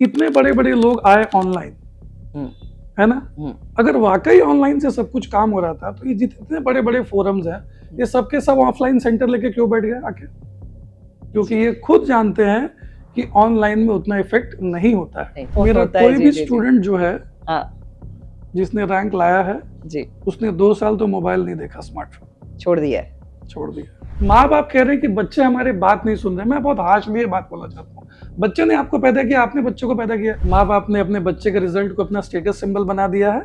इतने बड़े बड़े लोग आए ऑनलाइन, है ना। अगर वाकई ऑनलाइन से सब कुछ काम हो रहा था तो ये जितने बड़े बड़े फोरम्स हैं ये सबके सब ऑफलाइन सेंटर लेके क्यों बैठ गए आके? क्योंकि ये खुद जानते हैं कि ऑनलाइन में उतना इफेक्ट नहीं होता है। मेरा कोई भी स्टूडेंट जो है जिसने रैंक लाया है जी, उसने 2 साल तो मोबाइल नहीं देखा, स्मार्टफोन छोड़ दिया। माँ बाप कह रहे हैं कि बच्चे हमारे बात नहीं सुन रहे। मैं बहुत हार्शली बात बोलना चाहता हूँ, बच्चे ने आपको पैदा किया, आपने बच्चों को पैदा किया। माँ बाप ने अपने बच्चे के रिजल्ट को अपना स्टेटस सिंबल बना दिया है।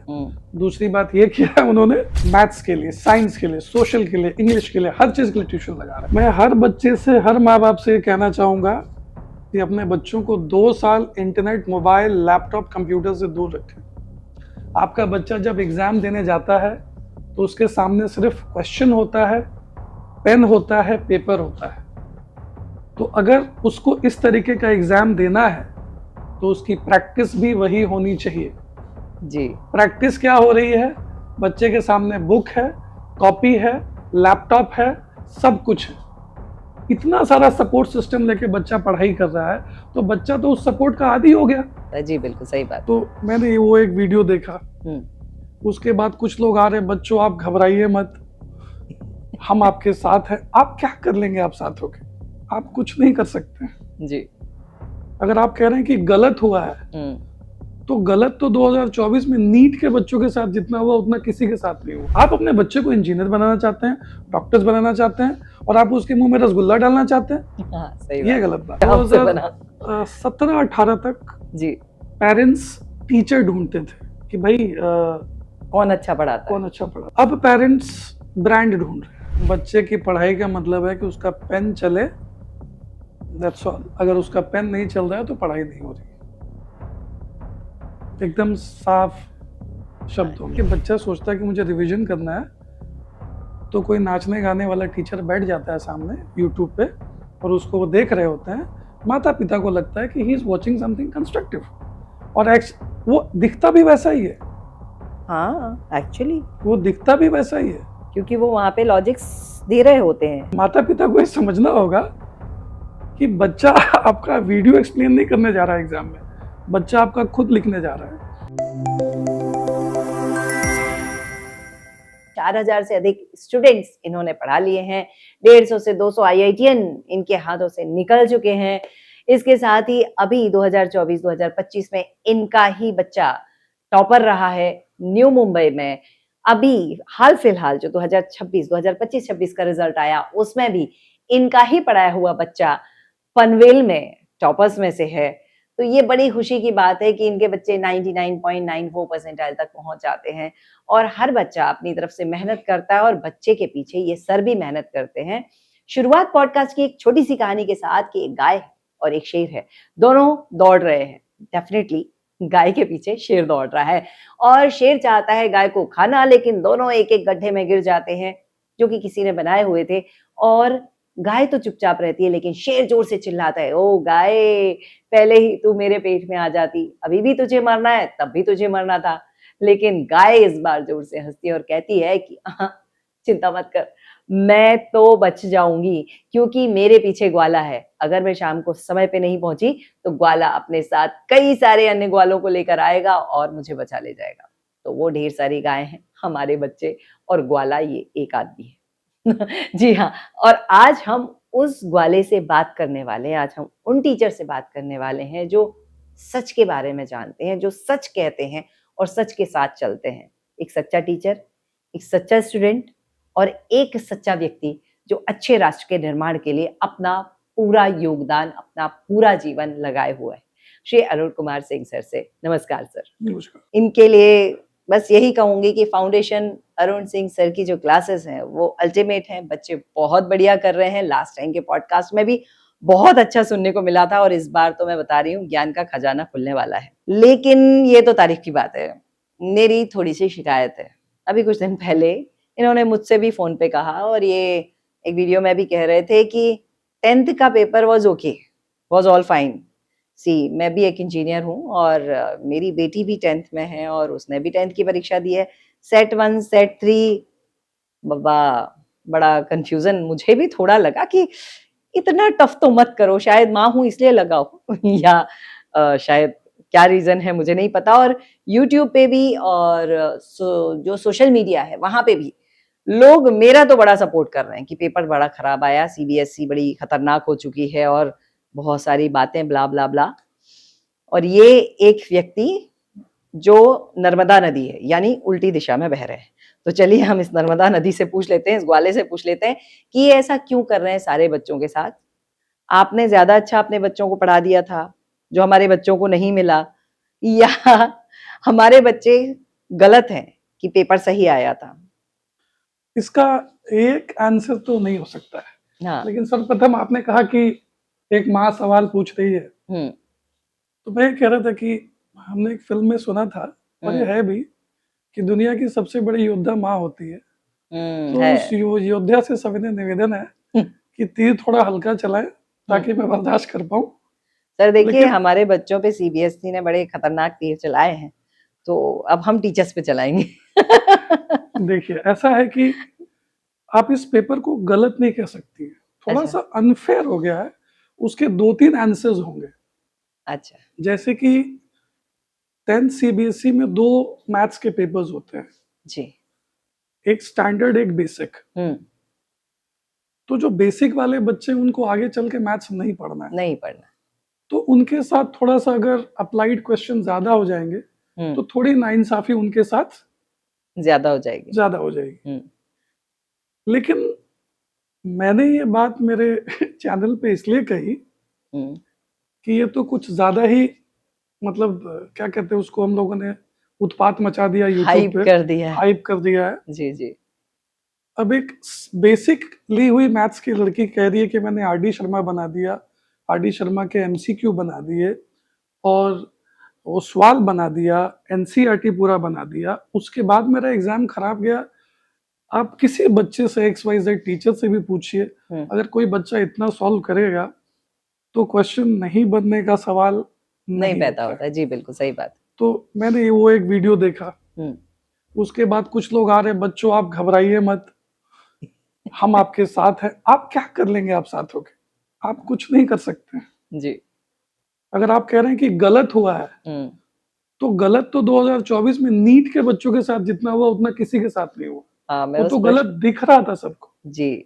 दूसरी बात ये किया है उन्होंने, मैथ्स के लिए, साइंस के लिए, सोशल के लिए, इंग्लिश के लिए, हर चीज के लिए ट्यूशन लगा रहा है। मैं हर बच्चे से, हर माँ बाप से कहना चाहूंगा कि अपने बच्चों को 2 साल इंटरनेट, मोबाइल, लैपटॉप, कंप्यूटर से दूर रखें। आपका बच्चा जब एग्जाम देने जाता है तो उसके सामने सिर्फ क्वेश्चन होता है, पेन होता है, पेपर होता है। तो अगर उसको इस तरीके का एग्जाम देना है तो उसकी प्रैक्टिस भी वही होनी चाहिए जी। प्रैक्टिस क्या हो रही है? बच्चे के सामने बुक है, कॉपी है, लैपटॉप है, सब कुछ है। इतना सारा सपोर्ट सिस्टम लेके बच्चा पढ़ाई कर रहा है तो बच्चा तो उस सपोर्ट का आदी हो गया जी। बिल्कुल सही बात। तो मैंने वो एक वीडियो देखा, उसके बाद कुछ लोग आ रहे, बच्चों आप घबराइए मत, हम आपके साथ हैं। आप क्या कर लेंगे? आप साथ होके आप कुछ नहीं कर सकते जी। अगर आप कह रहे हैं कि गलत हुआ है तो गलत तो 2024 में नीट के बच्चों के साथ जितना हुआ उतना किसी के साथ नहीं हुआ। आप अपने बच्चे को इंजीनियर बनाना चाहते हैं, डॉक्टर्स बनाना चाहते हैं और आप उसके मुंह में रसगुल्ला डालना चाहते हैं। हाँ, सही ये गलत बात। 2017-18 तक जी पेरेंट्स टीचर ढूंढते थे कि भाई कौन अच्छा पढ़ा। अब पेरेंट्स ब्रांड ढूंढ रहे हैं। बच्चे की पढ़ाई का मतलब है कि उसका पेन चले, दैट्स ऑल। अगर उसका पेन नहीं चल रहा है तो पढ़ाई नहीं हो रही। एकदम साफ शब्दों में। बच्चा सोचता है कि मुझे रिवीजन करना है तो कोई नाचने गाने वाला टीचर बैठ जाता है सामने यूट्यूब पे और उसको वो देख रहे होते हैं। माता पिता को लगता है कि he is watching something constructive और वो दिखता भी वैसा ही है। हाँ, एक्चुअली वो दिखता भी वैसा ही है क्योंकि वो वहाँ पे लॉजिक्स दे रहे होते हैं। माता पिता को ये समझना होगा कि बच्चा आपका वीडियो एक्सप्लेन नहीं करने जा रहा है एग्जाम में, बच्चा आपका खुद लिखने जा रहा है। 4000 से अधिक स्टूडेंट्स इन्होंने पढ़ा लिए हैं। 150 से 200 IITian इनके हाथों से निकल चुके हैं। इसके साथ ही अभी 2024-2025 में इनका ही बच्चा टॉपर रहा है न्यू मुंबई में। अभी हाल फिलहाल जो 2025 का रिजल्ट आया उसमें भी इनका ही पढ़ाया हुआ बच्चा पनवेल में टॉपर्स में से है। तो ये बड़ी खुशी की बात है कि इनके बच्चे 99.94 परसेंटाइल तक पहुंच जाते हैं और हर बच्चा अपनी तरफ से मेहनत करता है और बच्चे के पीछे ये सर भी मेहनत करते हैं। शुरुआत पॉडकास्ट की एक छोटी सी कहानी के साथ कि एक गाय और एक शेर है, दोनों दौड़ रहे हैं। डेफिनेटली गाय के पीछे शेर दौड़ रहा है और शेर चाहता है गाय को खाना, लेकिन दोनों एक एक गड्ढे में गिर जाते हैं जो कि किसी ने बनाए हुए थे और गाय तो चुपचाप रहती है लेकिन शेर जोर से चिल्लाता है, ओ गाय, पहले ही तू मेरे पेट में आ जाती, अभी भी तुझे मरना है, तब भी तुझे मरना था। लेकिन गाय इस बार जोर से हंसती है और कहती है कि चिंता मत कर, मैं तो बच जाऊंगी क्योंकि मेरे पीछे ग्वाला है। अगर मैं शाम को समय पे नहीं पहुंची तो ग्वाला अपने साथ कई सारे अन्य ग्वालों को लेकर आएगा और मुझे बचा ले जाएगा। तो वो ढेर सारी गायें हैं, हमारे बच्चे और ग्वाला ये एक आदमी है। जी हाँ, और आज हम उस ग्वाले से बात करने वाले हैं, आज हम उन टीचर से बात करने वाले हैं जो सच के बारे में जानते हैं, जो सच कहते हैं और सच के साथ चलते हैं। एक सच्चा टीचर, एक सच्चा स्टूडेंट और एक सच्चा व्यक्ति जो अच्छे राष्ट्र के निर्माण के लिए अपना पूरा योगदान, अपना पूरा जीवन लगाए हुए है। श्री अरुण कुमार सिंह सर से नमस्कार सर। नमस्कार। इनके लिए बस यही कहूंगी कि फाउंडेशन अरुण सिंह सर की जो क्लासेस हैं वो अल्टीमेट हैं। बच्चे बहुत बढ़िया कर रहे हैं। लास्ट टाइम के पॉडकास्ट में भी बहुत अच्छा सुनने को मिला था और इस बार तो मैं बता रही हूँ ज्ञान का खजाना खुलने वाला है। लेकिन ये तो तारीफ की बात है, मेरी थोड़ी सी शिकायत है। अभी कुछ दिन पहले इन्होंने मुझसे भी फोन पे कहा और ये एक वीडियो में भी कह रहे थे कि 10th का paper was okay, was all fine. मैं भी एक इंजीनियर हूँ और मेरी बेटी भी 10th में है और उसने भी 10th की परीक्षा दी है। सेट 1, सेट 3, बाबा बड़ा कंफ्यूजन मुझे भी थोड़ा लगा कि इतना टफ तो मत करो, शायद माँ हूँ इसलिए लगा हो या शायद क्या रीजन है मुझे नहीं पता। और यूट्यूब पे भी और जो सोशल मीडिया है वहां पे भी लोग मेरा तो बड़ा सपोर्ट कर रहे हैं कि पेपर बड़ा खराब आया, सीबीएसई बड़ी खतरनाक हो चुकी है और बहुत सारी बातें ब्ला ब्ला ब्ला। और ये एक व्यक्ति जो नर्मदा नदी है यानी उल्टी दिशा में बह रहे हैं। तो चलिए हम इस नर्मदा नदी से पूछ लेते हैं, इस ग्वाले से पूछ लेते हैं कि ये ऐसा क्यों कर रहे हैं सारे बच्चों के साथ। आपने ज्यादा अच्छा अपने बच्चों को पढ़ा दिया था जो हमारे बच्चों को नहीं मिला, या हमारे बच्चे गलत हैं कि पेपर सही आया था? इसका एक आंसर तो नहीं हो सकता है। हाँ। लेकिन सर्वप्रथम आपने कहा कि एक माँ सवाल पूछ रही है, तो मैं कह रहा था कि हमने एक फिल्म में सुना था और ये है भी कि दुनिया की सबसे बड़ी योद्धा माँ होती है। तो उस योद्धा से सविनय निवेदन है कि तीर थोड़ा हल्का चलाएं ताकि मैं बर्दाश्त कर पाऊं। सर देखिए हमारे बच्चों पे सीबीएसई ने बड़े खतरनाक तीर चलाए हैं, तो अब हम टीचर्स पे चलाएंगे। देखिए ऐसा है कि आप इस पेपर को गलत नहीं कह सकती, थोड़ा सा अनफेयर हो गया है। उसके 2-3 आंसर्स होंगे। अच्छा। जैसे कि 10th सीबीएसई में 2 मैथ्स के पेपर्स होते हैं जी, एक स्टैंडर्ड एक बेसिक। तो जो बेसिक वाले बच्चे उनको आगे चल के मैथ्स नहीं पढ़ना है, तो उनके साथ थोड़ा सा अगर अप्लाइड क्वेश्चन ज्यादा हो जाएंगे तो थोड़ी नाइंसाफी उनके साथ ज्यादा हो जाएगी। लेकिन मैंने ये बात मेरे चैनल पे इसलिए कही कि ये तो कुछ ज्यादा ही मतलब क्या कहते हैं उसको, हम लोगों ने उत्पात मचा दिया, यूट्यूब पे हाइप कर दिया है। जी जी। अब एक बेसिक ली हुई मैथ्स की लड़की कह रही है कि मैंने आरडी शर्मा बना दिया, आरडी शर्मा के एमसीक्यू बना दिए और वो सवाल बना दिया, एनसीईआरटी पूरा बना दिया, उसके बाद मेरा एग्जाम खराब गया। आप किसी बच्चे से XYZ टीचर से भी पूछिए, अगर कोई बच्चा इतना सॉल्व करेगा तो क्वेश्चन नहीं बनने का सवाल नहीं पैदा होता है। जी बिल्कुल सही बात। तो मैंने वो एक वीडियो देखा, उसके बाद कुछ लोग आ रहे, बच्चों आप घबराइए मत, हम आपके साथ हैं। आप क्या कर लेंगे, आप साथ होके आप कुछ नहीं कर सकते हैं जी। अगर आप कह रहे हैं कि गलत हुआ है तो गलत तो 2024 में नीट के बच्चों के साथ जितना हुआ उतना किसी के साथ नहीं हुआ। वो तो गलत दिख रहा था सबको जी,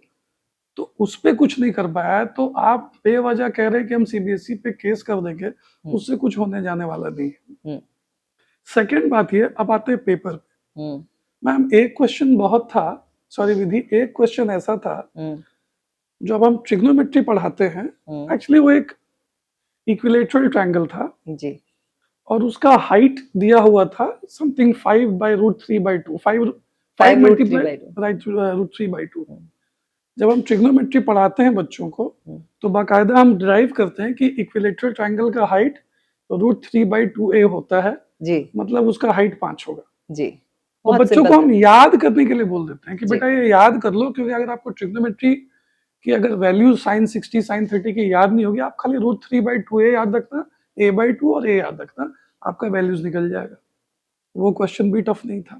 तो उस पे कुछ नहीं कर पाया। तो आप बेवजह कह रहे हैं कि हम सीबीएसई पे केस कर देंगे, उससे कुछ होने जाने वाला नहीं है। सेकेंड बात ये, अब आते हैं पेपर पे। मैम एक क्वेश्चन बहुत था, सॉरी विधि, एक क्वेश्चन ऐसा था जो अब हम ट्रिग्नोमेट्री पढ़ाते हैं, एक्चुअली वो एक इक्विलेटरल ट्रायंगल था जी, और उसका हाइट दिया हुआ था समथिंग 5/√3/2, 5 मल्टीप्लाई √3/2। जब हम ट्रिग्नोमेट्री पढ़ाते हैं बच्चों को तो बाकायदा हम डिराइव करते हैं कि इक्विलेटरल ट्रायंगल का हाइट √3/2a होता है जी, मतलब उसका हाइट 5 होगा जी। और बच्चों को हम याद करने के लिए बोल देते हैं कि बेटा ये याद कर लो, क्योंकि अगर आपको ट्रिग्नोमेट्री की अगर वैल्यू sin 60 sin 30 की याद नहीं होगी, आप खाली √3/2a याद रखना, a/2 और a याद रखना, आपका वैल्यूज निकल जाएगा। वो क्वेश्चन भी टफ नहीं था।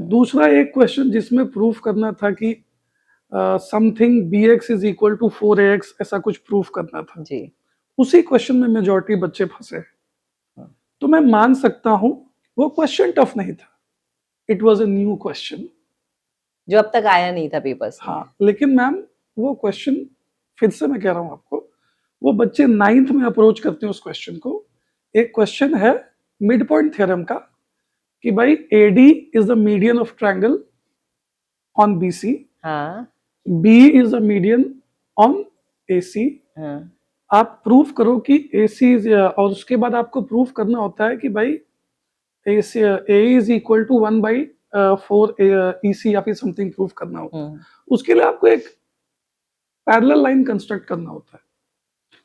दूसरा एक क्वेश्चन जिसमें प्रूफ करना था कि something bx is equal to 4ax, ऐसा कुछ प्रूफ करना था जी। उसी क्वेश्चन में मेजॉरिटी बच्चे फंसे। तो मैं मान सकता हूं वो क्वेश्चन टफ नहीं था, it was a new question जो अब तक आया नहीं था पेपर्स में। हाँ, लेकिन मैम वो क्वेश्चन फिर से मैं कह रहा हूं आपको, वो बच्चे 9th में अप्रोच करते हैं उस क्वेश्चन को। एक क्वेश्चन है मिड पॉइंट थ्योरम का कि भाई AD is the median of triangle on BC, B is the median on AC। आप प्रूफ करो कि AC और उसके बाद आपको प्रूफ करना होता है कि भाई A is equal to 1/4 EC या फिर समथिंग प्रूफ करना होता है। उसके लिए आपको एक पैरेलल लाइन कंस्ट्रक्ट करना होता है।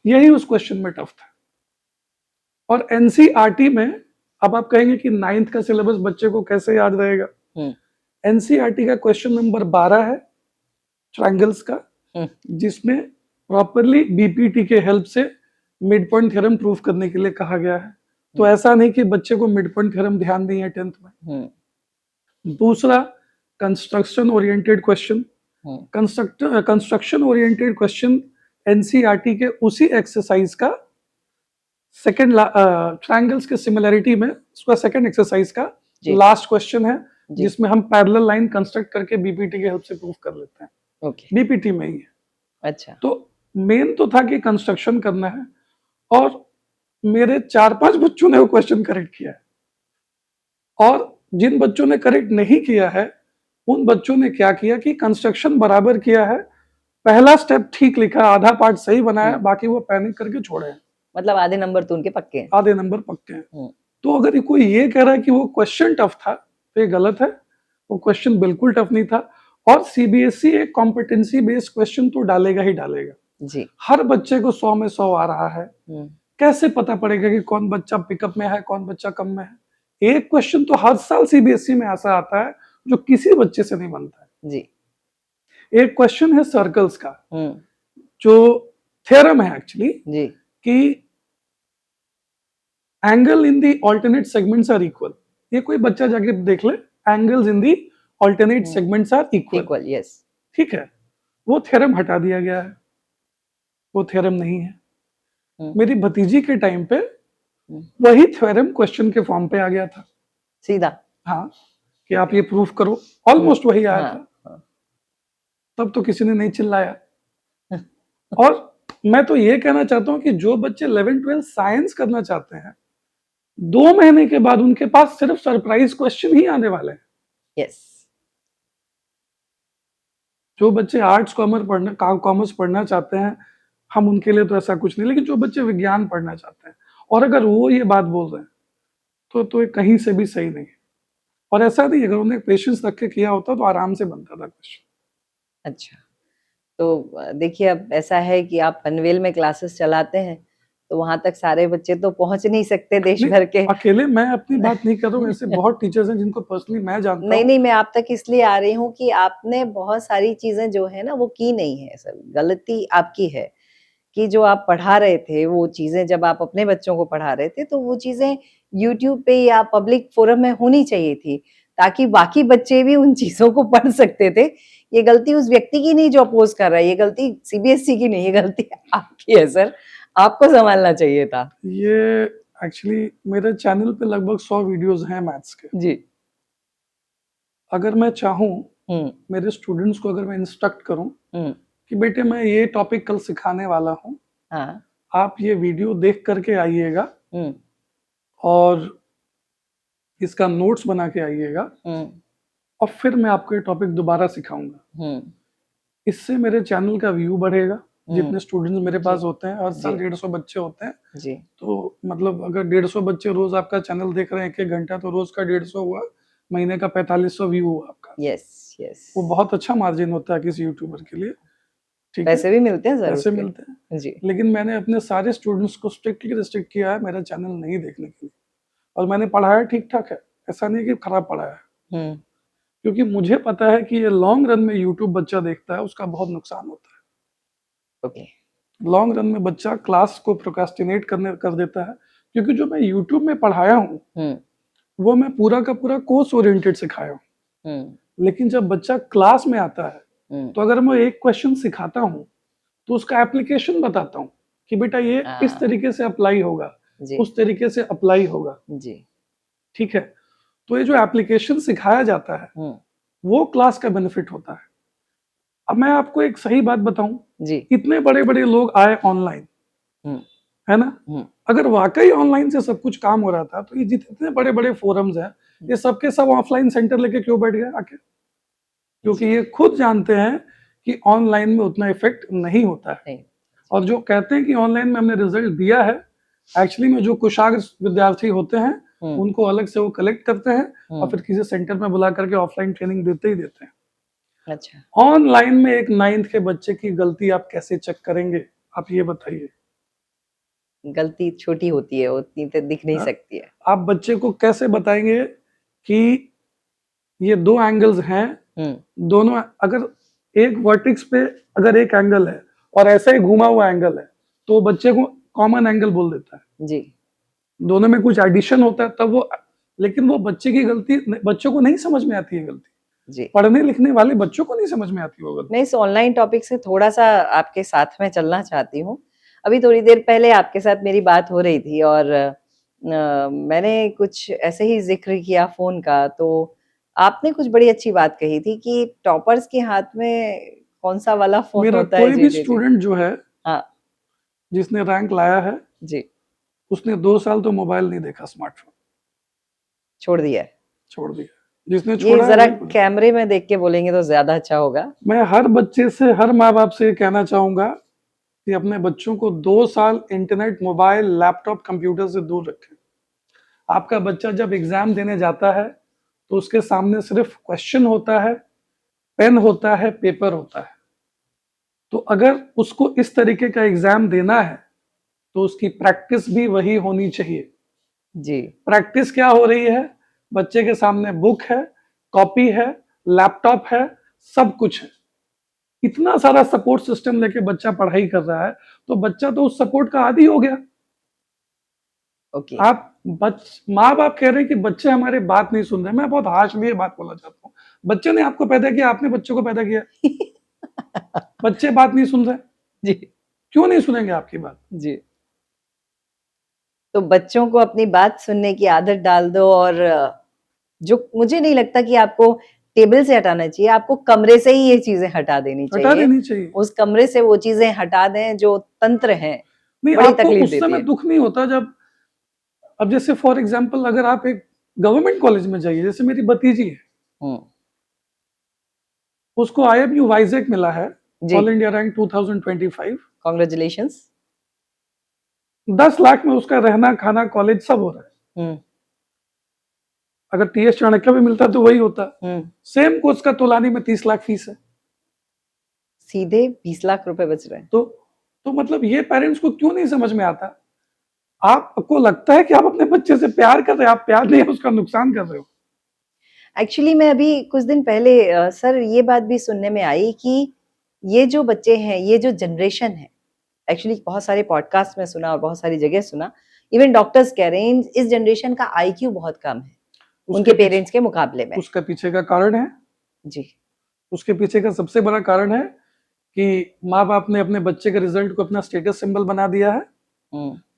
यही उस क्वेश्चन में टफ था। और NCERT में अब आप कहेंगे कि 9th का सिलेबस बच्चे को कैसे याद रहेगा। NCERT का क्वेश्चन नंबर 12 है ट्रायंगल्स का, जिसमें प्रॉपरली BPT के हेल्प से मिड पॉइंट थ्योरम प्रूफ करने के लिए कहा गया है। तो ऐसा नहीं कि बच्चे को मिड पॉइंट थ्योरम ध्यान नहीं है 10th में। दूसरा construction oriented question, construction oriented question NCERT के उसी एक्सरसाइज का सेकंड ट्रायंगल्स के सिमिलरिटी में उसका सेकंड एक्सरसाइज का जी। लास्ट क्वेश्चन है, जी। जिसमें हम पैरेलल लाइन कंस्ट्रक्ट करके बीपीटी के हेल्प से प्रूफ कर लेते हैं। ओके। बीपीटी में ही है। अच्छा। तो मेन तो था कि कंस्ट्रक्शन करना है, और मेरे 4-5 बच्चों ने वो क्वेश्चन करेक्ट किया है, और जिन बच्चों ने करेक्ट नहीं किया है उन बच्चों ने क्या किया कि कंस्ट्रक्शन बराबर किया है, पहला स्टेप ठीक लिखा, आधा पार्ट सही बनाया, बाकी वो पैनिक करके छोड़े हैं। मतलब आधे नंबर तो उनके पक्के हैं। आधे नंबर पक्के हैं। तो अगर कोई ये कह रहा है कि वो क्वेश्चन टफ था तो ये गलत है। वो क्वेश्चन बिल्कुल टफ नहीं था, और सीबीएसई एक कॉम्पिटेंसी बेस्ड क्वेश्चन तो डालेगा ही डालेगा जी। हर बच्चे को 100 में 100 आ रहा है। कैसे पता पड़ेगा कि कौन बच्चा पिकअप में है, कौन बच्चा कम में है? एक क्वेश्चन तो हर साल सीबीएसई में ऐसा आता है जो किसी बच्चे से नहीं बनता है जी। एक क्वेश्चन है सर्कल्स का, जो थ्योरम है एक्चुअली, जी। कि angle in the alternate segments are equal. ये कोई बच्चा जाके देख ले, angles in the alternate segments are equal. Yes. ठीक है, वो थ्योरम हटा दिया गया है, वो थ्योरम नहीं है। मेरी भतीजी के टाइम पे वही थ्योरम क्वेश्चन के फॉर्म पे आ गया था सीधा। हाँ, कि आप ये प्रूफ करो, ऑलमोस्ट वही आया था। तब तो किसी ने नहीं चिल्लाया। और मैं तो ये कहना चाहता हूं कि जो बच्चे 11-12 साइंस करना चाहते हैं, 2 महीने के बाद उनके पास सिर्फ सरप्राइज क्वेश्चन ही आने वाले हैं। यस। जो बच्चे आर्ट्स कॉमर्स पढ़ना चाहते हैं, हम उनके लिए तो ऐसा कुछ नहीं, लेकिन जो बच्चे विज्ञान पढ़ना चाहते हैं और अगर वो ये बात बोल रहे हैं तो ये कहीं से भी सही नहीं है। और ऐसा नहीं, अगर उन्हें पेशेंस रख के किया होता तो आराम से बनता था क्वेश्चन। अच्छा, तो देखिए अब ऐसा है कि आप पनवेल में क्लासेस चलाते हैं, तो वहां तक सारे बच्चे तो पहुंच नहीं सकते देश भर के। अकेले मैं अपनी बात नहीं कर रहा हूँ, ऐसे बहुत टीचर्स हैं जिनको पर्सनली मैं जानता हूँ। नहीं, मैं आप तक इसलिए आ रही हूँ कि आपने बहुत सारी चीजें जो है ना वो की नहीं है सर, गलती आपकी है कि जो आप पढ़ा रहे थे वो चीजें जब आप अपने बच्चों को पढ़ा रहे थे तो वो चीजें यूट्यूब पे या पब्लिक फोरम में होनी चाहिए थी, ताकि बाकी बच्चे भी उन चीजों को पढ़ सकते थे। ये गलती उस व्यक्ति की नहीं जो अपोज कर रहा है, ये गलती सीबीएसई की नहीं, ये गलती आपकी है सर, आपको संभालना चाहिए था। ये एक्चुअली मेरे चैनल पे लगभग 100 वीडियोस हैं मैथ्स के जी। अगर मैं चाहूँ मेरे स्टूडेंट्स को अगर मैं इंस्ट्रक्ट करूँ कि बेटे मैं ये टॉपिक कल सिखाने वाला हूँ, हाँ। आप ये वीडियो देख करके आइएगा और इसका नोट्स बना के आइएगा और फिर मैं आपको ये टॉपिक दोबारा सिखाऊंगा। इससे मेरे चैनल का व्यू बढ़ेगा। जितने स्टूडेंट्स मेरे पास होते हैं, हर साल 150 बच्चे होते हैं जी। तो मतलब अगर 150 बच्चे रोज आपका चैनल देख रहे हैं 1-1 घंटा, तो रोज का 150 हुआ, महीने का 4500 व्यू हुआ आपका। Yes yes. वो बहुत अच्छा मार्जिन होता है किसी यूट्यूबर के लिए। ठीक पैसे भी मिलते हैं सर, पैसे मिलते हैं जी। लेकिन मैंने अपने सारे स्टूडेंट्स को स्ट्रिक्टली रिस्ट्रिक्ट किया है मेरा चैनल नहीं देखने के लिए, और मैंने पढ़ाया ठीक ठाक है, ऐसा नहीं कि खराब पढ़ाया है। क्योंकि मुझे पता है कि ये लॉन्ग रन में यूट्यूब बच्चा देखता है उसका बहुत नुकसान होता है। ओके। लॉन्ग रन में बच्चा क्लास को प्रोक्रास्टिनेट कर देता है, क्योंकि जो मैं यूट्यूब में पढ़ाया हूँ वो मैं पूरा का पूरा कोर्स ओरिएंटेड सिखाया हूँ। लेकिन जब बच्चा क्लास में आता है तो अगर मैं एक क्वेश्चन सिखाता हूँ तो उसका एप्लीकेशन बताता हूँ कि बेटा ये इस तरीके से अप्लाई होगा, उस तरीके से अप्लाई होगा जी। ठीक है, तो ये जो एप्लीकेशन सिखाया जाता है वो क्लास का बेनिफिट होता है। अब मैं आपको एक सही बात बताऊं जी, इतने बड़े बड़े लोग आए ऑनलाइन, है ना, अगर वाकई ऑनलाइन से सब कुछ काम हो रहा था तो ये जितने बड़े बड़े फोरम्स हैं ये सबके सब ऑफलाइन सेंटर लेके क्यों बैठ गए आके? क्योंकि ये खुद जानते हैं कि ऑनलाइन में उतना इफेक्ट नहीं होता है। और जो कहते हैं कि ऑनलाइन में हमने रिजल्ट दिया है, एक्चुअली में जो कुशाग्र विद्यार्थी होते हैं उनको अलग से वो कलेक्ट करते हैं और फिर किसी सेंटर में बुला करके ऑफलाइन ट्रेनिंग देते ही देते हैं। अच्छा, ऑनलाइन में एक 9th के बच्चे की गलती आप कैसे चेक करेंगे, आप ये बताइए। गलती छोटी होती है, उतनी तो दिख नहीं सकती है। आप बच्चे को कैसे बताएंगे कि ये 2 एंगल्स हैं, दोनों अगर एक वर्टेक्स पे अगर एक एंगल है और ऐसा ही घुमा हुआ एंगल है तो बच्चे को कॉमन एंगल बोल देता है जी। दोनों में कुछ एडिशन होता है तब वो, लेकिन वो बच्चे की गलती, बच्चों को नहीं समझ में आती है गलती जी। पढ़ने लिखने वाले बच्चों को नहीं समझ में आती होगा। मैं इस ऑनलाइन टॉपिक से थोड़ा सा आपके साथ में चलना चाहती हूँ। अभी थोड़ी देर पहले आपके साथ मेरी बात हो रही थी और मैंने कुछ ऐसे ही जिक्र किया फोन का, तो आपने कुछ बड़ी अच्छी बात कही थी कि टॉपर्स के हाथ में कौन सा वाला फोन मेरा होता है। कोई जी भी जी जी। स्टूडेंट जो है हाँ जिसने रैंक लाया है जी, उसने 2 साल तो मोबाइल नहीं देखा, स्मार्टफोन छोड़ दिया है। छोड़ दिया। जिसने ये छोड़ा है जरा वही बोले। कैमरे में देख के बोलेंगे तो ज्यादा अच्छा होगा। मैं हर बच्चे से, हर माँ बाप से ये कहना चाहूंगा कि अपने बच्चों को 2 साल इंटरनेट, मोबाइल, लैपटॉप, कंप्यूटर से दूर रखें। आपका बच्चा जब एग्जाम देने जाता है तो उसके सामने सिर्फ क्वेश्चन होता है, पेन होता है, पेपर होता है। तो अगर उसको इस तरीके का एग्जाम देना है तो उसकी प्रैक्टिस भी वही होनी चाहिए। जी प्रैक्टिस क्या हो रही है? बच्चे के सामने बुक है, कॉपी है, लैपटॉप है, सब कुछ है। इतना सारा सपोर्ट सिस्टम लेके बच्चा पढ़ाई कर रहा है तो बच्चा तो उस सपोर्ट का आदी हो गया। ओके। आप माँ बाप कह रहे हैं कि बच्चे हमारे बात नहीं सुन रहे। मैं बहुत हार्शली ये बात बोलना चाहता हूँ, बच्चे ने आपको पैदा किया, आपने बच्चों को पैदा किया। बच्चे बात नहीं सुन रहे, जी क्यों नहीं सुनेंगे आपकी बात? जी, तो बच्चों को अपनी बात सुनने की आदत डाल दो। और जो मुझे नहीं लगता कि आपको टेबल से हटाना चाहिए, आपको कमरे से ही ये चीजें हटा देनी हटा चाहिए। देनी चाहिए। उस कमरे से वो चीजें हटा दें जो तंत्र हैं, नहीं, बड़ी आपको तकलीफ उस देती समय है। दुख नहीं होता जब, अब जैसे फॉर एग्जाम्पल अगर आप एक गवर्नमेंट कॉलेज में जाइए, जैसे मेरी भतीजी है, हम्म, उसको IMU वाइजैक मिला है, जी all India rank 2025। Congratulations. 10 lakh में उसका रहना, खाना, कॉलेज सब हो रहा है। अगर TS चाणक्य भी मिलता तो वही होता। सेम कोर्स का तोलानी में 30 लाख फीस है। सीधे 20 लाख रुपए बच रहे हैं। तो मतलब ये पेरेंट्स को क्यों नहीं समझ में आता? आपको लगता है कि आप अपने बच्चे से प्यार कर रहे हैं, आप प्यार नहीं, उसका नुकसान कर रहे हो। एक्चुअली मैं अभी कुछ दिन पहले सर ये बात भी सुनने में आई कि ये जो बच्चे हैं, ये जो जनरेशन है, एक्चुअली बहुत सारे पॉडकास्ट में सुना और बहुत सारी जगह सुना, इवन डॉक्टर्स कह रहे हैं इस जनरेशन का IQ बहुत कम है उनके पेरेंट्स के मुकाबले में। उसका पीछे का कारण है जी, उसके पीछे का सबसे बड़ा कारण है कि माँ बाप ने अपने बच्चे के रिजल्ट को अपना स्टेटस सिंबल बना दिया है।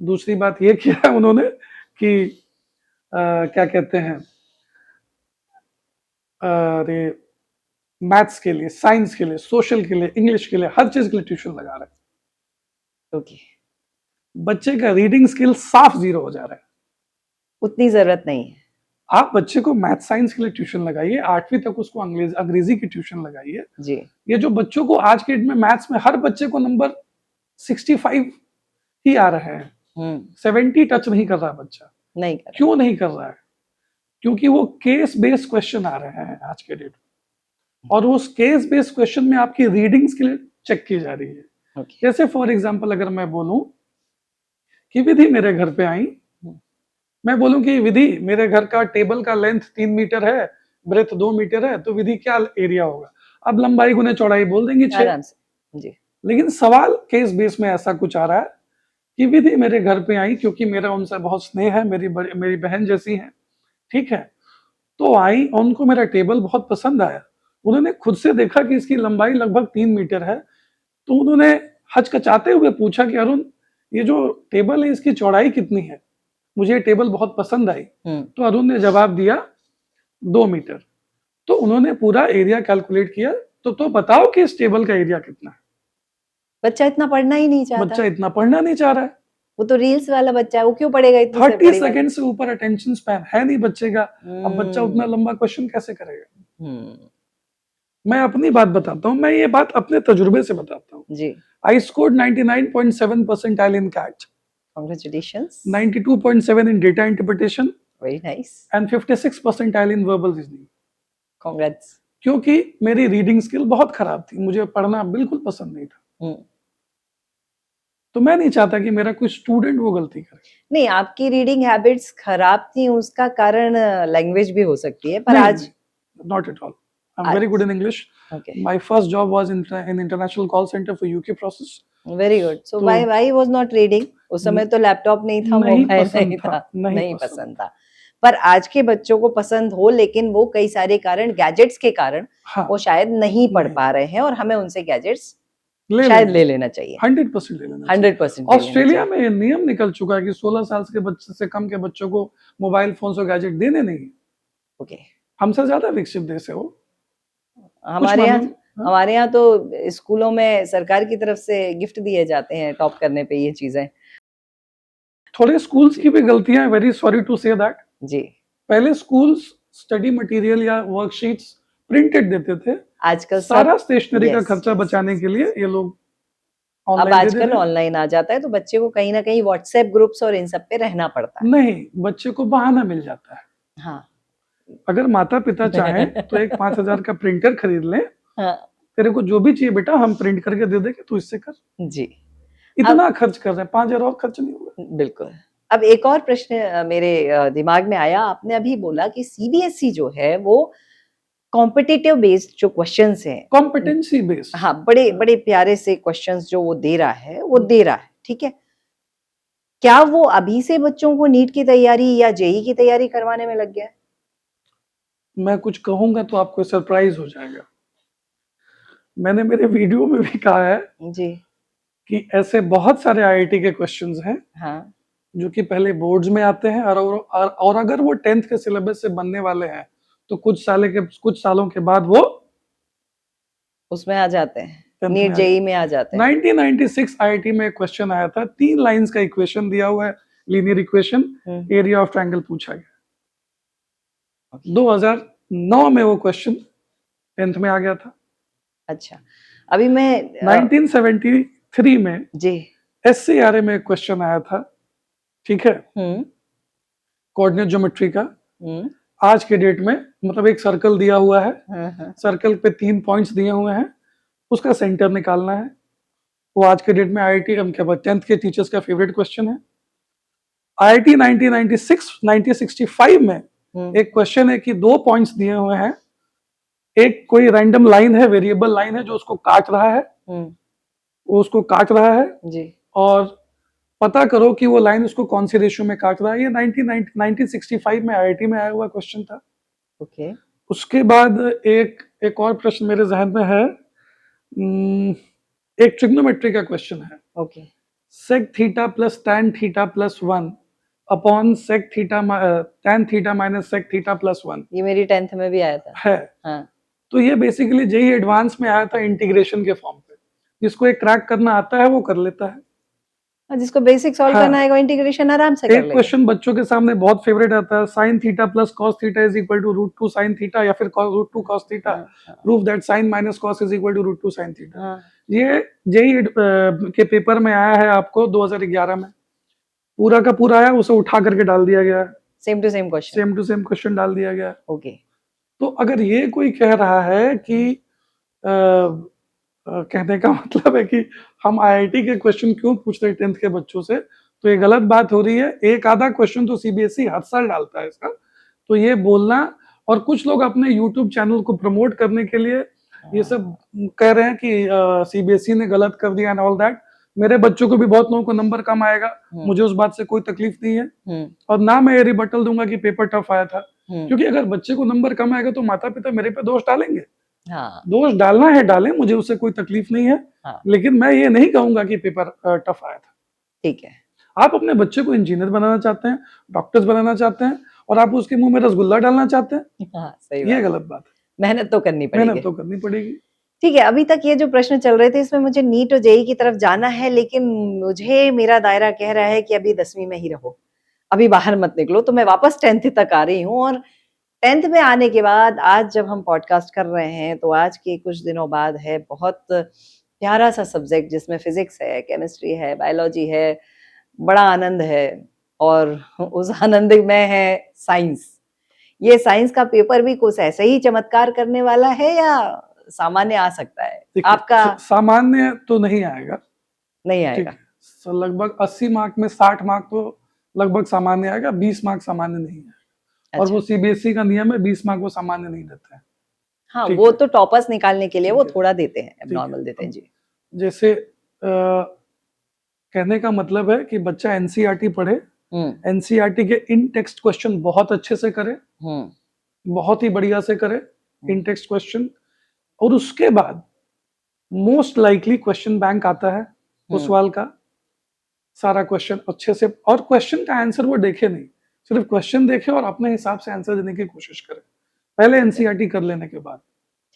दूसरी बात ये किया है उन्होंने कि क्या कहते हैं, अरे मैथ्स के लिए, साइंस के लिए, सोशल के लिए, इंग्लिश के लिए, हर चीज के लिए ट्यूशन लगा रहे हैं। ओके, बच्चे का रीडिंग स्किल साफ 0 हो जा रहा है। उतनी जरूरत नहीं है। आप बच्चे को मैथ साइंस के लिए ट्यूशन लगाइए, 8वीं तक उसको अंग्रेजी की ट्यूशन लगाइए। जी, ये जो बच्चों को आज के डेट में मैथ्स में हर बच्चे को नंबर 65 ही आ रहे हैं, 70 टच नहीं कर रहा बच्चा। नहीं कर क्यों नहीं कर रहा है? क्योंकि वो केस बेस्ड क्वेश्चन आ रहे हैं आज के डेट में, और उस केस बेस्ड क्वेश्चन में आपकी रीडिंग स्किल चेक की जा रही है। okay. जैसे फॉर एग्जांपल अगर मैं बोलूं कि विधि मेरे घर पे आई, मैं बोलूं कि विधि मेरे घर का टेबल का लेंथ 3 मीटर है, ब्रेथ 2 मीटर है, तो विधि क्या एरिया होगा? अब लंबाई गुने चौड़ाई बोल देंगे 6। आराम से। जी, लेकिन सवाल केस बेस में ऐसा कुछ आ रहा है कि विधि मेरे घर पे आई क्योंकि मेरा उनसे बहुत स्नेह है, मेरी बहन जैसी है, ठीक है। तो आई, उनको मेरा टेबल बहुत पसंद आया, उन्होंने खुद से देखा कि इसकी लंबाई लगभग 3 मीटर है, तो उन्होंने हचकचाते हुए पूछा कि अरुण, ये जो टेबल है इसकी चौड़ाई कितनी है? मुझे ये टेबल बहुत पसंद आई। तो अरुण ने जवाब दिया 2 मीटर। तो उन्होंने पूरा एरिया कैलकुलेट किया। तो बताओ कि इस टेबल का एरिया कितना है? बच्चा इतना पढ़ना ही नहीं चाहता। बच्चा इतना पढ़ना नहीं चाह रहा है। वो तो रील्स वाला बच्चा है, वो क्यों पढ़ेगा इतनी 30 सेकंड से ऊपर अटेंशन स्पैन है नहीं बच्चे का। अब बच्चा उतना लंबा क्वेश्चन कैसे करेगा? मैं अपनी बात बताता हूँ, मैं ये बात अपने तजुर्बे से बताता हूँ जी। I scored 99.7 percentile in CAT. Congratulations. 92.7 in data interpretation. Very nice. And 56 percentile in verbal reasoning. Congrats. क्योंकि मेरी रीडिंग स्किल बहुत खराब थी, मुझे पढ़ना बिल्कुल पसंद नहीं था। तो मैं नहीं चाहता कि मेरा कोई स्टूडेंट वो गलती करे। नहीं, आपकी रीडिंग हैबिट्स खराब थी, उसका कारण लैंग्वेज भी हो सकती है, पर आज not at all. I'm very good in English. Okay. My first job was in international call center for UK process. Very good. So why was not reading? उस समय तो लैपटॉप नहीं था, मोबाइल नहीं था, नहीं पसंद था। पर आज के बच्चों को पसंद हो, लेकिन वो कई सारे कारण, गैजेट्स के कारण वो शायद नहीं पढ़ पा रहे हैं, और हमें उनसे गैजेट्स शायद ले लेना चाहिए, 100% ले लेना चाहिए। 100% ऑस्ट्रेलिया में नियम निकल चुका है कि 16 साल के बच्चे से कम के बच्चों को मोबाइल फोन और गैजेट देने नहीं। ओके, हमसे ज्यादा विकसित देश है वो। हमारे यहाँ तो स्कूलों में सरकार की तरफ से गिफ्ट दिए जाते हैं टॉप करने पे ये चीजें। थोड़े स्कूल्स की भी गलतियां हैं, very sorry to say that जी। पहले स्कूल्स स्टडी मटेरियल या वर्कशीट्स प्रिंटेड देते थे, आजकल सारा स्टेशनरी का खर्चा बचाने के लिए ये लोग अब आजकल ऑनलाइन आ जाता है, तो बच्चे को कहीं ना कहीं व्हाट्सएप ग्रुप्स और इन सब पे रहना पड़ता है। नहीं, बच्चे को बहाना मिल जाता है। हाँ, अगर माता पिता चाहें तो एक 5,000 का प्रिंटर खरीद लें। हाँ, तेरे को जो भी चाहिए बेटा हम प्रिंट करके दे देंगे, तू इससे कर। जी, इतना खर्च कर रहे हैं, 5,000 और खर्च नहीं होगा। बिल्कुल। अब एक और प्रश्न मेरे दिमाग में आया, आपने अभी बोला कि सीबीएसई जो है वो कॉम्पिटिटिव बेस्ड जो क्वेश्चंस हैं, कॉम्पिटेंसी बेस्ड, हाँ, बड़े बड़े प्यारे से क्वेश्चंस जो वो दे रहा है, वो दे रहा है, ठीक है। क्या वो अभी से बच्चों को नीट की तैयारी या जेई की तैयारी करवाने में लग गया है? मैं कुछ कहूंगा तो आपको सरप्राइज हो जाएगा। मैंने मेरे वीडियो में भी कहा है जी कि ऐसे बहुत सारे आईआईटी के क्वेश्चंस हैं, हाँ, जो कि पहले बोर्ड्स में आते हैं और अगर वो 10th के सिलेबस से बनने वाले हैं तो कुछ सालों के बाद वो उसमें आ जाते हैं, नीट जेई में आ जाते हैं। 1996 आईआईटी में एक क्वेश्चन आया था, 3 लाइंस का इक्वेशन दिया हुआ है, linear equation, area of triangle पूछा गया। 2009 में वो क्वेश्चन 10th में आ गया था। अच्छा, अभी मैं 1973 में जी एससीआरए में एक क्वेश्चन आया था, ठीक है, कोऑर्डिनेट ज्योमेट्री का। आज के डेट में मतलब एक सर्कल दिया हुआ है, सर्कल पे 3 पॉइंट्स दिए हुए हैं, उसका सेंटर निकालना है। वो आज के डेट में आईआईटी हम क्या 10th के टीचर्स का फेवरेट क्वेश्चन है। आईआईटी 1965 में एक क्वेश्चन है कि 2 पॉइंट्स दिए हुए हैं, एक कोई रैंडम लाइन है, वेरिएबल लाइन है जो उसको काट रहा है, वो उसको काट रहा है जी, और पता करो कि वो लाइन उसको कौन सी रेशियो में काट रहा है। ये 1965 में आईआईटी में आया हुआ क्वेश्चन था। ओके, उसके बाद एक और प्रश्न मेरे जहन में है, एक ट्रिग्नोमेट्री का क्वेश्चन है। Okay, sec theta plus tan theta plus 1 upon sec theta tan theta minus sec theta plus 1। ये मेरी 10th में भी आया था। है, हाँ। तो ये बेसिकली जेईई एडवांस में आया था इंटीग्रेशन के फॉर्म पे। जिसको एक क्रैक करना आता है वो कर लेता है, जिसको बेसिक सॉल्व करना है वो इंटीग्रेशन आराम से कर लेगा। एक क्वेश्चन बच्चों के सामने बहुत फेवरेट आता है, sin theta plus cos theta is equal to √2 sin theta या फिर √2 cos theta, prove that sin minus cos is equal to √2 sin theta. ये जेईई के पेपर में आया है आपको 2011 में, पूरा का पूरा आया, उसे उठा करके डाल दिया गया, सेम टू सेम क्वेश्चन डाल दिया गया। ओके, तो अगर ये कोई कह रहा है कि कहने का मतलब है कि हम आईआईटी के क्वेश्चन क्यों पूछ रहे 10th के बच्चों से, तो ये गलत बात हो रही है। एक आधा क्वेश्चन तो सीबीएसई हर साल डालता है इसका, तो ये बोलना, और कुछ लोग अपने यूट्यूब चैनल को प्रमोट करने के लिए ये सब कह रहे हैं कि सीबीएसई ने गलत कर दिया एंड ऑल दैट। मेरे बच्चों को भी बहुत लोगों को नंबर कम आएगा, मुझे उस बात से कोई तकलीफ नहीं है, और ना मैं ये रिबटल दूंगा कि पेपर टफ आया था, क्योंकि अगर बच्चे को नंबर कम आएगा तो माता पिता मेरे पे दोष डालेंगे। हाँ। दोष डालना है डालें, मुझे उससे कोई तकलीफ नहीं है। हाँ। लेकिन मैं ये नहीं कहूंगा कि पेपर टफ आया था। ठीक है, आप अपने बच्चे को इंजीनियर बनाना चाहते हैं, डॉक्टर्स बनाना चाहते हैं, और आप उसके मुंह में रसगुल्ला डालना चाहते हैं, हाँ, सही ये गलत बात है। मेहनत तो करनी पड़ेगी। ठीक है, अभी तक ये जो प्रश्न चल रहे थे इसमें मुझे नीट और जेईई की तरफ जाना है, लेकिन मुझे मेरा दायरा कह रहा है कि अभी 10वीं में ही रहो, अभी बाहर मत निकलो। तो मैं वापस 10th तक आ रही हूँ, और 10th में आने के बाद आज जब हम पॉडकास्ट कर रहे हैं तो आज के कुछ दिनों बाद है बहुत प्यारा सा सब्जेक्ट जिसमें फिजिक्स है, केमिस्ट्री है, बायोलॉजी है, बड़ा आनंद है, और उस आनंद में है साइंस। ये साइंस का पेपर भी कुछ ऐसे ही चमत्कार करने वाला है या सामान्य आ सकता है? आपका सामान्य तो नहीं आएगा, नहीं आएगा। लगभग 80 मार्क में 60 मार्क तो लगभग सामान्य आएगा, 20 मार्क सामान्य नहीं है। अच्छा। और वो सीबीएसई का नियम है, 20 मार्क वो सामान्य नहीं देते हैं। हाँ, वो तो टॉपर्स निकालने के लिए वो थोड़ा देते हैं, एबनॉर्मल देते हैं जी। जैसे कहने का मतलब है कि बच्चा एनसीईआरटी पढ़े, एनसीईआरटी के इन टेक्स्ट क्वेश्चन बहुत अच्छे से करे, बहुत ही बढ़िया से करे इन टेक्स्ट क्वेश्चन, और उसके बाद मोस्ट लाइकली क्वेश्चन बैंक आता है उस सवाल का, सारा क्वेश्चन अच्छे से, और क्वेश्चन का आंसर वो देखे नहीं, सिर्फ क्वेश्चन देखे और अपने हिसाब से आंसर देने की कोशिश करे, पहले एनसीईआरटी कर लेने के बाद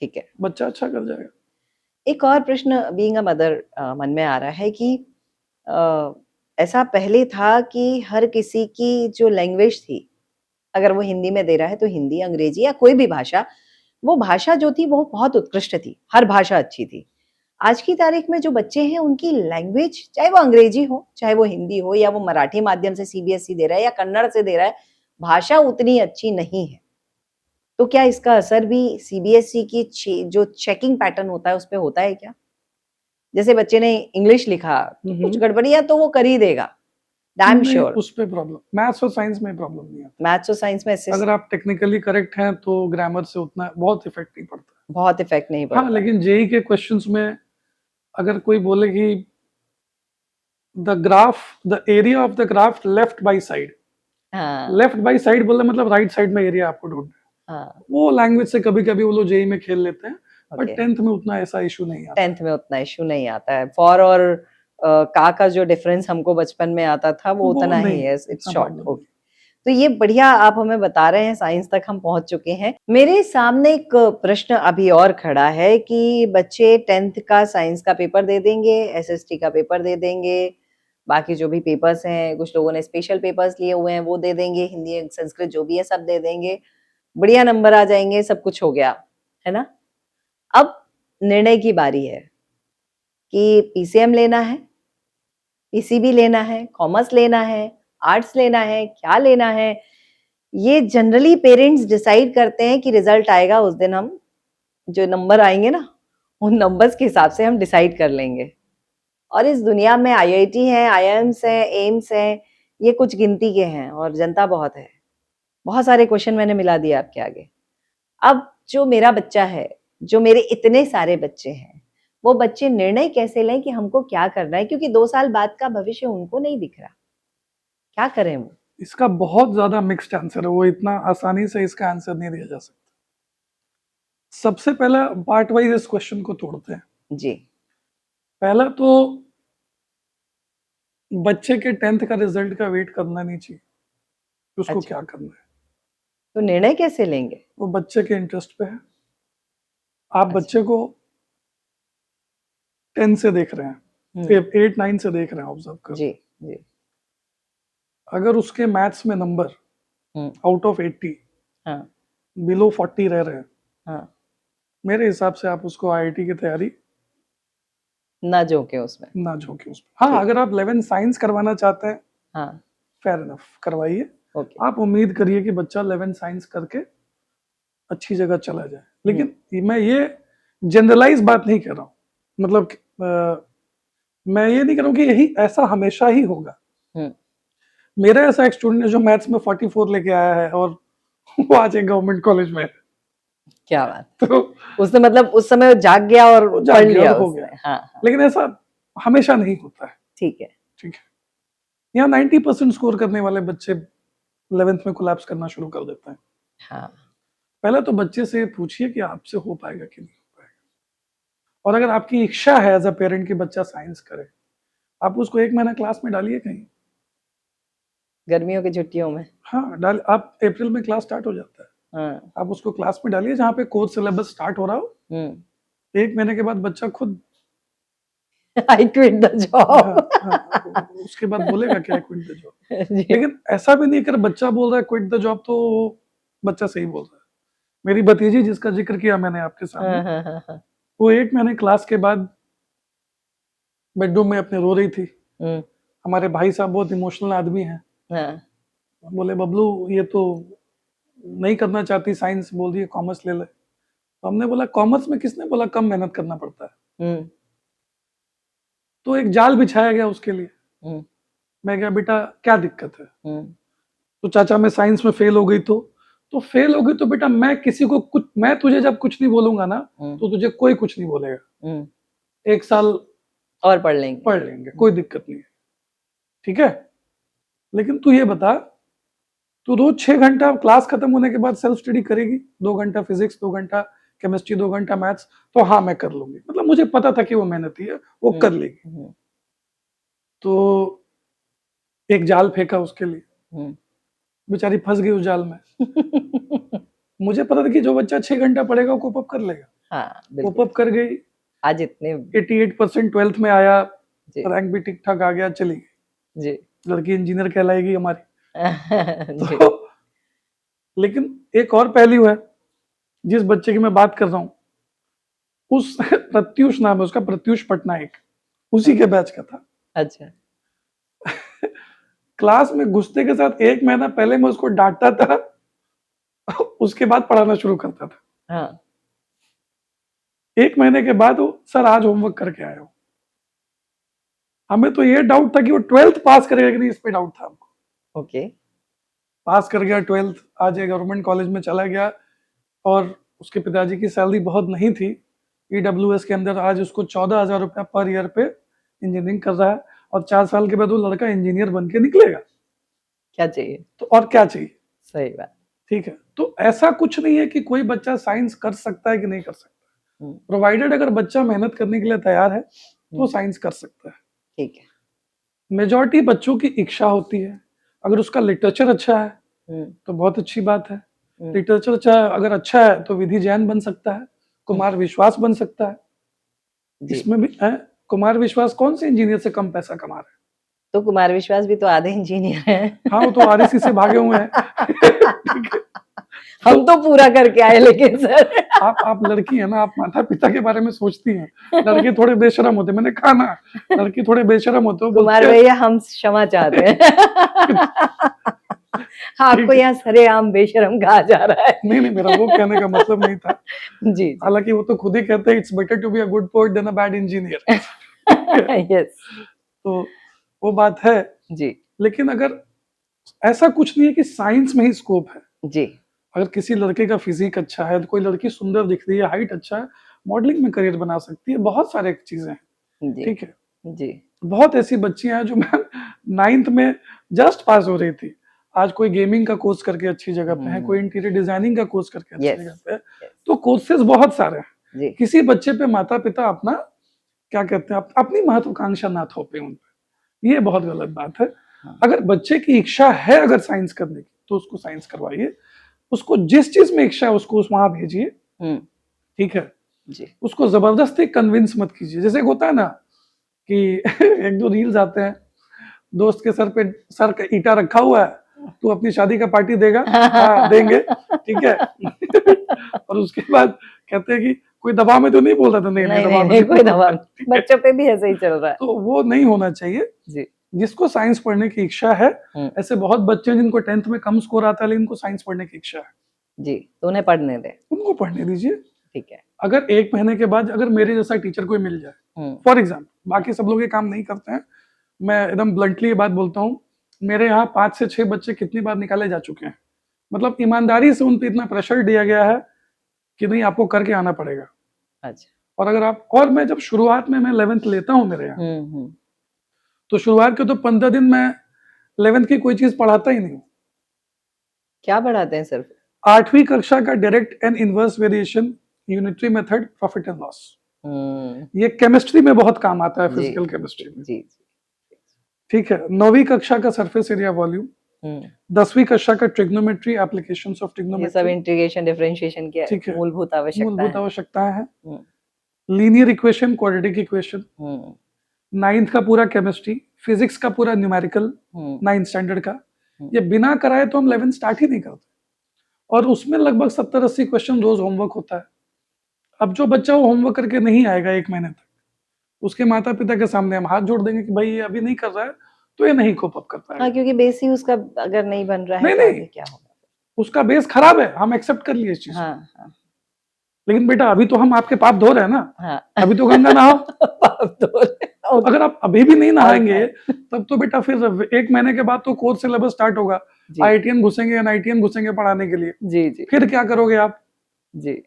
ठीक है, बच्चा अच्छा कर जाएगा। एक और प्रश्न बीइंग अ मदर मन में आ रहा है कि ऐसा पहले था कि हर किसी की जो लैंग्वेज थी, अगर वो हिंदी में दे रहा है तो हिंदी, अंग्रेजी या कोई भी भाषा, वो भाषा जो थी वो बहुत उत्कृष्ट थी, हर भाषा अच्छी थी। आज की तारीख में जो बच्चे हैं उनकी लैंग्वेज, चाहे वो अंग्रेजी हो, चाहे वो हिंदी हो, या वो मराठी माध्यम से सीबीएसई दे रहा है या कन्नड़ से दे रहा है, भाषा उतनी अच्छी नहीं है। तो क्या इसका असर भी सीबीएसई की जो चेकिंग पैटर्न होता है उस पे होता है क्या? जैसे बच्चे ने इंग्लिश लिखा, कुछ गड़बड़िया तो वो कर ही देगा, डैम श्योर। उस पे प्रॉब्लम, मैथ्स और साइंस में प्रॉब्लम नहीं आता। मैथ्स और साइंस में अगर आप टेक्निकली करेक्ट हैं तो ग्रामर से उतना बहुत इफेक्ट नहीं पड़ता। बहुत इफेक्ट नहीं पड़ता। हाँ, लेकिन जेई के क्वेश्चंस में अगर कोई बोले कि the area of the graph left by side, left by side बोले मतलब राइट साइड में एरिया आपको ढूंढना है, वो लैंग्वेज से कभी कभी वो लोग जेई में खेल लेते हैं, बट 10th में उतना ऐसा इशू नहीं आता। 10th में उतना इशू नहीं आता है। फॉर और का जो डिफरेंस हमको बचपन में आता था वो उतना ही है, इट्स शॉर्ट। ओके, तो ये बढ़िया आप हमें बता रहे हैं, साइंस तक हम पहुंच चुके हैं। मेरे सामने एक प्रश्न अभी और खड़ा है कि बच्चे 10th का साइंस का पेपर दे देंगे, एसएसटी का पेपर दे देंगे, बाकी जो भी पेपर्स हैं, कुछ लोगों ने स्पेशल पेपर्स लिए हुए हैं वो दे देंगे, हिंदी संस्कृत जो भी है सब दे देंगे, बढ़िया नंबर आ जाएंगे, सब कुछ हो गया, है ना? अब निर्णय की बारी है कि पीसीएम लेना है, पीसीबी लेना है, कॉमर्स लेना है, आर्ट्स लेना है, क्या लेना है। ये जनरली पेरेंट्स डिसाइड करते हैं कि रिजल्ट आएगा उस दिन, हम जो नंबर आएंगे ना उन नंबर्स के हिसाब से हम डिसाइड कर लेंगे। और इस दुनिया में आईआईटी है, आईआईएम्स है, एम्स है, ये कुछ गिनती के हैं और जनता बहुत है। बहुत सारे क्वेश्चन मैंने मिला दिए आपके आगे। अब जो मेरा बच्चा है, जो मेरे इतने सारे बच्चे हैं, वो बच्चे निर्णय कैसे लें कि हमको क्या करना है, क्योंकि 2 साल बाद का भविष्य उनको नहीं दिख रहा, क्या करें वो? इसका बहुत ज्यादा मिक्स्ड आंसर है, वो इतना आसानी से इसका आंसर नहीं दिया जा सकता। सबसे पहला पार्ट वाइज इस क्वेश्चन को तोड़ते हैं जी। पहला तो बच्चे के 10th का रिजल्ट का वेट करना नहीं चाहिए, उसको अच्छा। क्या करना है तो निर्णय कैसे लेंगे? वो बच्चे के इंटरेस्ट पे है। आप अच्छा। बच्चे को 10 से देख रहे हैं, 8-9 से देख रहे हैं, ऑब्जर्व कर जी जी। अगर उसके मैथ्स में नंबर आउट ऑफ 80 हाँ बिलो 40 रह रहे हैं, हाँ, मेरे हिसाब से आप उसको आईआईटी की तैयारी ना झोंके उसमें। ना झोंके उसमें। हाँ, अगर आप 11 साइंस करवाना चाहते हैं, हाँ, फेयर इनफ, करवाइए। ओके। आप उम्मीद करिए कि बच्चा 11 साइंस करके अच्छी जगह चला जाए, लेकिन मैं ये जनरलाइज बात नहीं कर रहा हूँ, मतलब मैं ये नहीं कर रहा हूँ कि यही ऐसा हमेशा ही होगा। मेरा ऐसा एक स्टूडेंट है जो मैथ्स में 44 लेके आया है और वो आज एक गवर्नमेंट कॉलेज में है। क्या बात, तो उसने मतलब उस समय जाग गया और पढ़ लिया हो उसने। गया। हाँ, लेकिन ऐसा हमेशा नहीं होता है। ठीक है। ठीक है, यहाँ 90% स्कोर करने वाले बच्चे 11th में कोलैप्स करना शुरू कर देते हैं। हाँ, पहले तो बच्चे से पूछिए कि आपसे हो पाएगा कि नहीं हो पाएगा, और अगर आपकी इच्छा है एज अ पेरेंट कि बच्चा साइंस करे, आप उसको 1 महीना क्लास में डालिए कहीं, गर्मियों की छुट्टियों में। हाँ डाल, आप अप्रैल में क्लास स्टार्ट हो जाता है, हाँ, आप उसको क्लास में डालिए जहाँ पे कोर्स सिलेबस स्टार्ट हो रहा हो। 1 महीने के बाद बच्चा खुद I quit the job। उसके बाद बोलेगा कि आई क्विट द जॉब। लेकिन ऐसा भी नहीं, अगर बच्चा बोल रहा है क्विट द जॉब तो बच्चा सही बोल रहा है। मेरी भतीजी जिसका जिक्र किया मैंने आपके सामने, वो 1 महीने क्लास के बाद बेडरूम में अपने रो रही थी। हमारे भाई साहब बहुत इमोशनल आदमी हैं, बोले बबलू ये तो नहीं करना चाहती साइंस, बोल रही है कॉमर्स ले ले। तो हमने बोला कॉमर्स में किसने बोला कम मेहनत करना पड़ता है? तो एक जाल बिछाया गया उसके लिए। मैं क्या बेटा क्या दिक्कत है? तो चाचा मैं साइंस में फेल हो गई तो फेल हो गई तो बेटा मैं किसी को कुछ, मैं तुझे जब कुछ नहीं बोलूंगा ना तो तुझे कोई कुछ नहीं बोलेगा। 1 साल और पढ़ लेंगे, कोई दिक्कत नहीं है, ठीक है। लेकिन तू ये बता, तू रोज 6 घंटा क्लास खत्म होने के बाद सेल्फ स्टडी करेगी, 2 घंटा फिजिक्स, 2 घंटा केमिस्ट्री 2 घंटा मैथ्स, तो हाँ मैं कर लूंगी, मतलब मुझे पता था कि वो मेहनती है, वो कर लेगी। तो एक जाल फेंका उसके लिए, बेचारी फंस गई उस जाल में। मुझे पता था कि जो बच्चा 6 घंटा पढ़ेगा वो कोप अप कर लेगा। हाँ, कोप अप कर गई, आज इतने 88% 12th में आया, जी रैंक भी ठीक ठाक आ गया, चली गई। जी लड़की इंजीनियर कहलाएगी हमारी। जी तो लेकिन एक और पहलू है, जिस बच्चे की मैं बात कर रहा हूँ, उस प्रत्युष नाम है उसका, प्रत्युष पटनायक, उसी के बैच का था। अच्छा क्लास में घुसते के साथ 1 महीना पहले मैं उसको डांटता था, उसके बाद पढ़ाना शुरू करता था। हाँ 1 महीने के बाद वो, सर आज होमवर्क करके आया हूं। हमें तो ये डाउट था कि वो 12th पास करेगा कि नहीं, इस पे डाउट था हमको। ओके पास कर गया 12th, आज एक गवर्नमेंट कॉलेज में चला गया, और उसके पिताजी की सैलरी बहुत नहीं थी ईडब्ल्यूएस के अंदर, आज उसको 14,000 रुपया पर ईयर पे इंजीनियरिंग कर रहा है, और 4 साल के बाद वो लड़का इंजीनियर बन के निकलेगा। क्या चाहिए, तो और क्या चाहिए, सही बात। ठीक है। तो ऐसा कुछ नहीं है कि कोई बच्चा साइंस कर सकता है कि नहीं कर सकता, प्रोवाइडेड अगर बच्चा मेहनत करने के लिए तैयार है तो साइंस कर सकता है। ठीक है। मेजॉरिटी बच्चों की इच्छा होती है, अगर उसका लिटरेचर अच्छा है तो बहुत अच्छी बात है। लिटरेचर अगर अच्छा है तो विधि जैन बन सकता है, कुमार विश्वास बन सकता है। इसमें भी है, कुमार विश्वास कौन से इंजीनियर से कम पैसा कमा रहे हैं? तो कुमार विश्वास भी तो आधे इंजीनियर हैं। हाँ वो तो आरएससी से भागे हुए हैं। ठीक है। हम तो पूरा करके आए, लेकिन सर आप लड़की है ना, आप माता पिता के बारे में सोचती हैं। लड़के थोड़े बेशरम होते, मैंने कहा ना, लड़की थोड़े बेशरम होते हो। कुमार भैया हम क्षमा चाहते हैं। आपको यहाँ सरेआम बेशरम कहा जा रहा है। नहीं नहीं, मेरा वो कहने का मतलब नहीं था। जी हालांकि वो तो खुद ही कहते हैं it's better to be a good poet than a bad engineer. Yes तो वो बात है जी। लेकिन अगर ऐसा कुछ नहीं है कि साइंस में ही स्कोप है जी। अगर किसी लड़के का फिजिक अच्छा है, तो कोई लड़की सुंदर दिख रही है, हाइट अच्छा है, मॉडलिंग में करियर बना सकती है, बहुत सारे चीजें हैं। ठीक है जी। बहुत ऐसी बच्चियां हैं जो मैम 9th में जस्ट पास हो रही थी, आज कोई गेमिंग का कोर्स करके अच्छी जगह पे है, कोई इंटीरियर डिजाइनिंग का कोर्स करके अच्छी जगह पे है। तो कोर्सेज बहुत सारे हैं। किसी बच्चे पे माता पिता अपना क्या कहते हैं, अपनी महत्वाकांक्षा ना थोपे उन पे, ये बहुत गलत बात है। अगर बच्चे की इच्छा है अगर साइंस करने की, तो उसको साइंस करवाइए, उसको जिस चीज में इच्छा है उसको वहां भेजिए। ठीक है जी। उसको जबरदस्ती कन्विंस मत कीजिए। जैसे होता है ना कि एक दो रील्स आते हैं, दोस्त के सर का ईटा रखा हुआ है, तू अपनी शादी का पार्टी देगा? हाँ देंगे, ठीक है। और उसके बाद कहते हैं कि कोई दबाव में तो नहीं बोल रहा था, नहीं कोई दबाव, बच्चों पे भी ऐसे ही चल रहा है। तो वो नहीं होना चाहिए जी। जिसको साइंस पढ़ने की इच्छा है, ऐसे बहुत बच्चे जिनको 10th में कम स्कोर आता है लेकिन उनको साइंस पढ़ने की इच्छा है जी, तो उन्हें पढ़ने दे, उनको पढ़ने दीजिए। ठीक है। अगर 1 महीने के बाद अगर मेरे जैसा टीचर कोई मिल जाए, फॉर एग्जाम्पल, बाकी सब लोग ये काम नहीं करते हैं, मैं एकदम ब्लंटली ये बात बोलता हूँ, मेरे यहाँ 5 से 6 बच्चे कितनी बार निकाले जा चुके हैं। मतलब ईमानदारी से उन पर इतना प्रेशर दिया गया है कि नहीं आपको करके आना पड़ेगा। अच्छा। और अगर आप, और मैं जब शुरुआत में मैं 11th लेता हूँ मेरे यहाँ, तो शुरुआत के तो 15 दिन मैं 11th की कोई चीज पढ़ाता ही नहीं हूँ। क्या पढ़ाते हैं सर? 8वीं कक्षा का direct and inverse variation, unitary method, profit and loss. ये केमिस्ट्री में बहुत काम आता है, फिजिकल केमिस्ट्री में जी। ठीक है। 9वीं कक्षा का सरफेस एरिया वॉल्यूम, 10वीं कक्षा का ट्रिग्नोमेट्री, एप्लीकेशंस ऑफ ट्रिग्नोमेट्री, ये सब इंटीग्रेशन डिफरेंशिएशन के मूलभूत आवश्यकताएं हैं। Linear equation, quadratic equation, 9th का पूरा केमिस्ट्री, फिजिक्स का पूरा न्यूमेरिकल 9th स्टैंडर्ड का, ये बिना कराए तो हम 11th स्टार्ट ही नहीं करते। और उसमें लगभग 70-80 क्वेश्चन रोज होमवर्क होता है। अब जो बच्चा वो होमवर्क करके नहीं आएगा 1 महीने तक, उसके माता पिता के सामने हम हाथ जोड़ देंगे कि भाई ये अभी नहीं कर रहा है तो ये नहीं कोप अप कर पाएगा। हाँ, क्योंकि बेस ही उसका अगर नहीं बन रहा है, नहीं, क्या होगा, उसका बेस खराब है, हम एक्सेप्ट कर लिए इस चीज। हाँ। लेकिन बेटा अभी तो हम आपके पाप धो रहे हैं ना। हाँ। अभी तो गंगा नहाओ। पाप धो रहे। तो अगर आप अभी भी नहीं नहाएंगे तब तो बेटा फिर 1 महीने के बाद तो कोर्स सिलेबस स्टार्ट होगा, आईआईटीएन घुसेंगे, एनआईटीएन घुसेंगे पढ़ाने के लिए। जी। फिर क्या करोगे आप जी।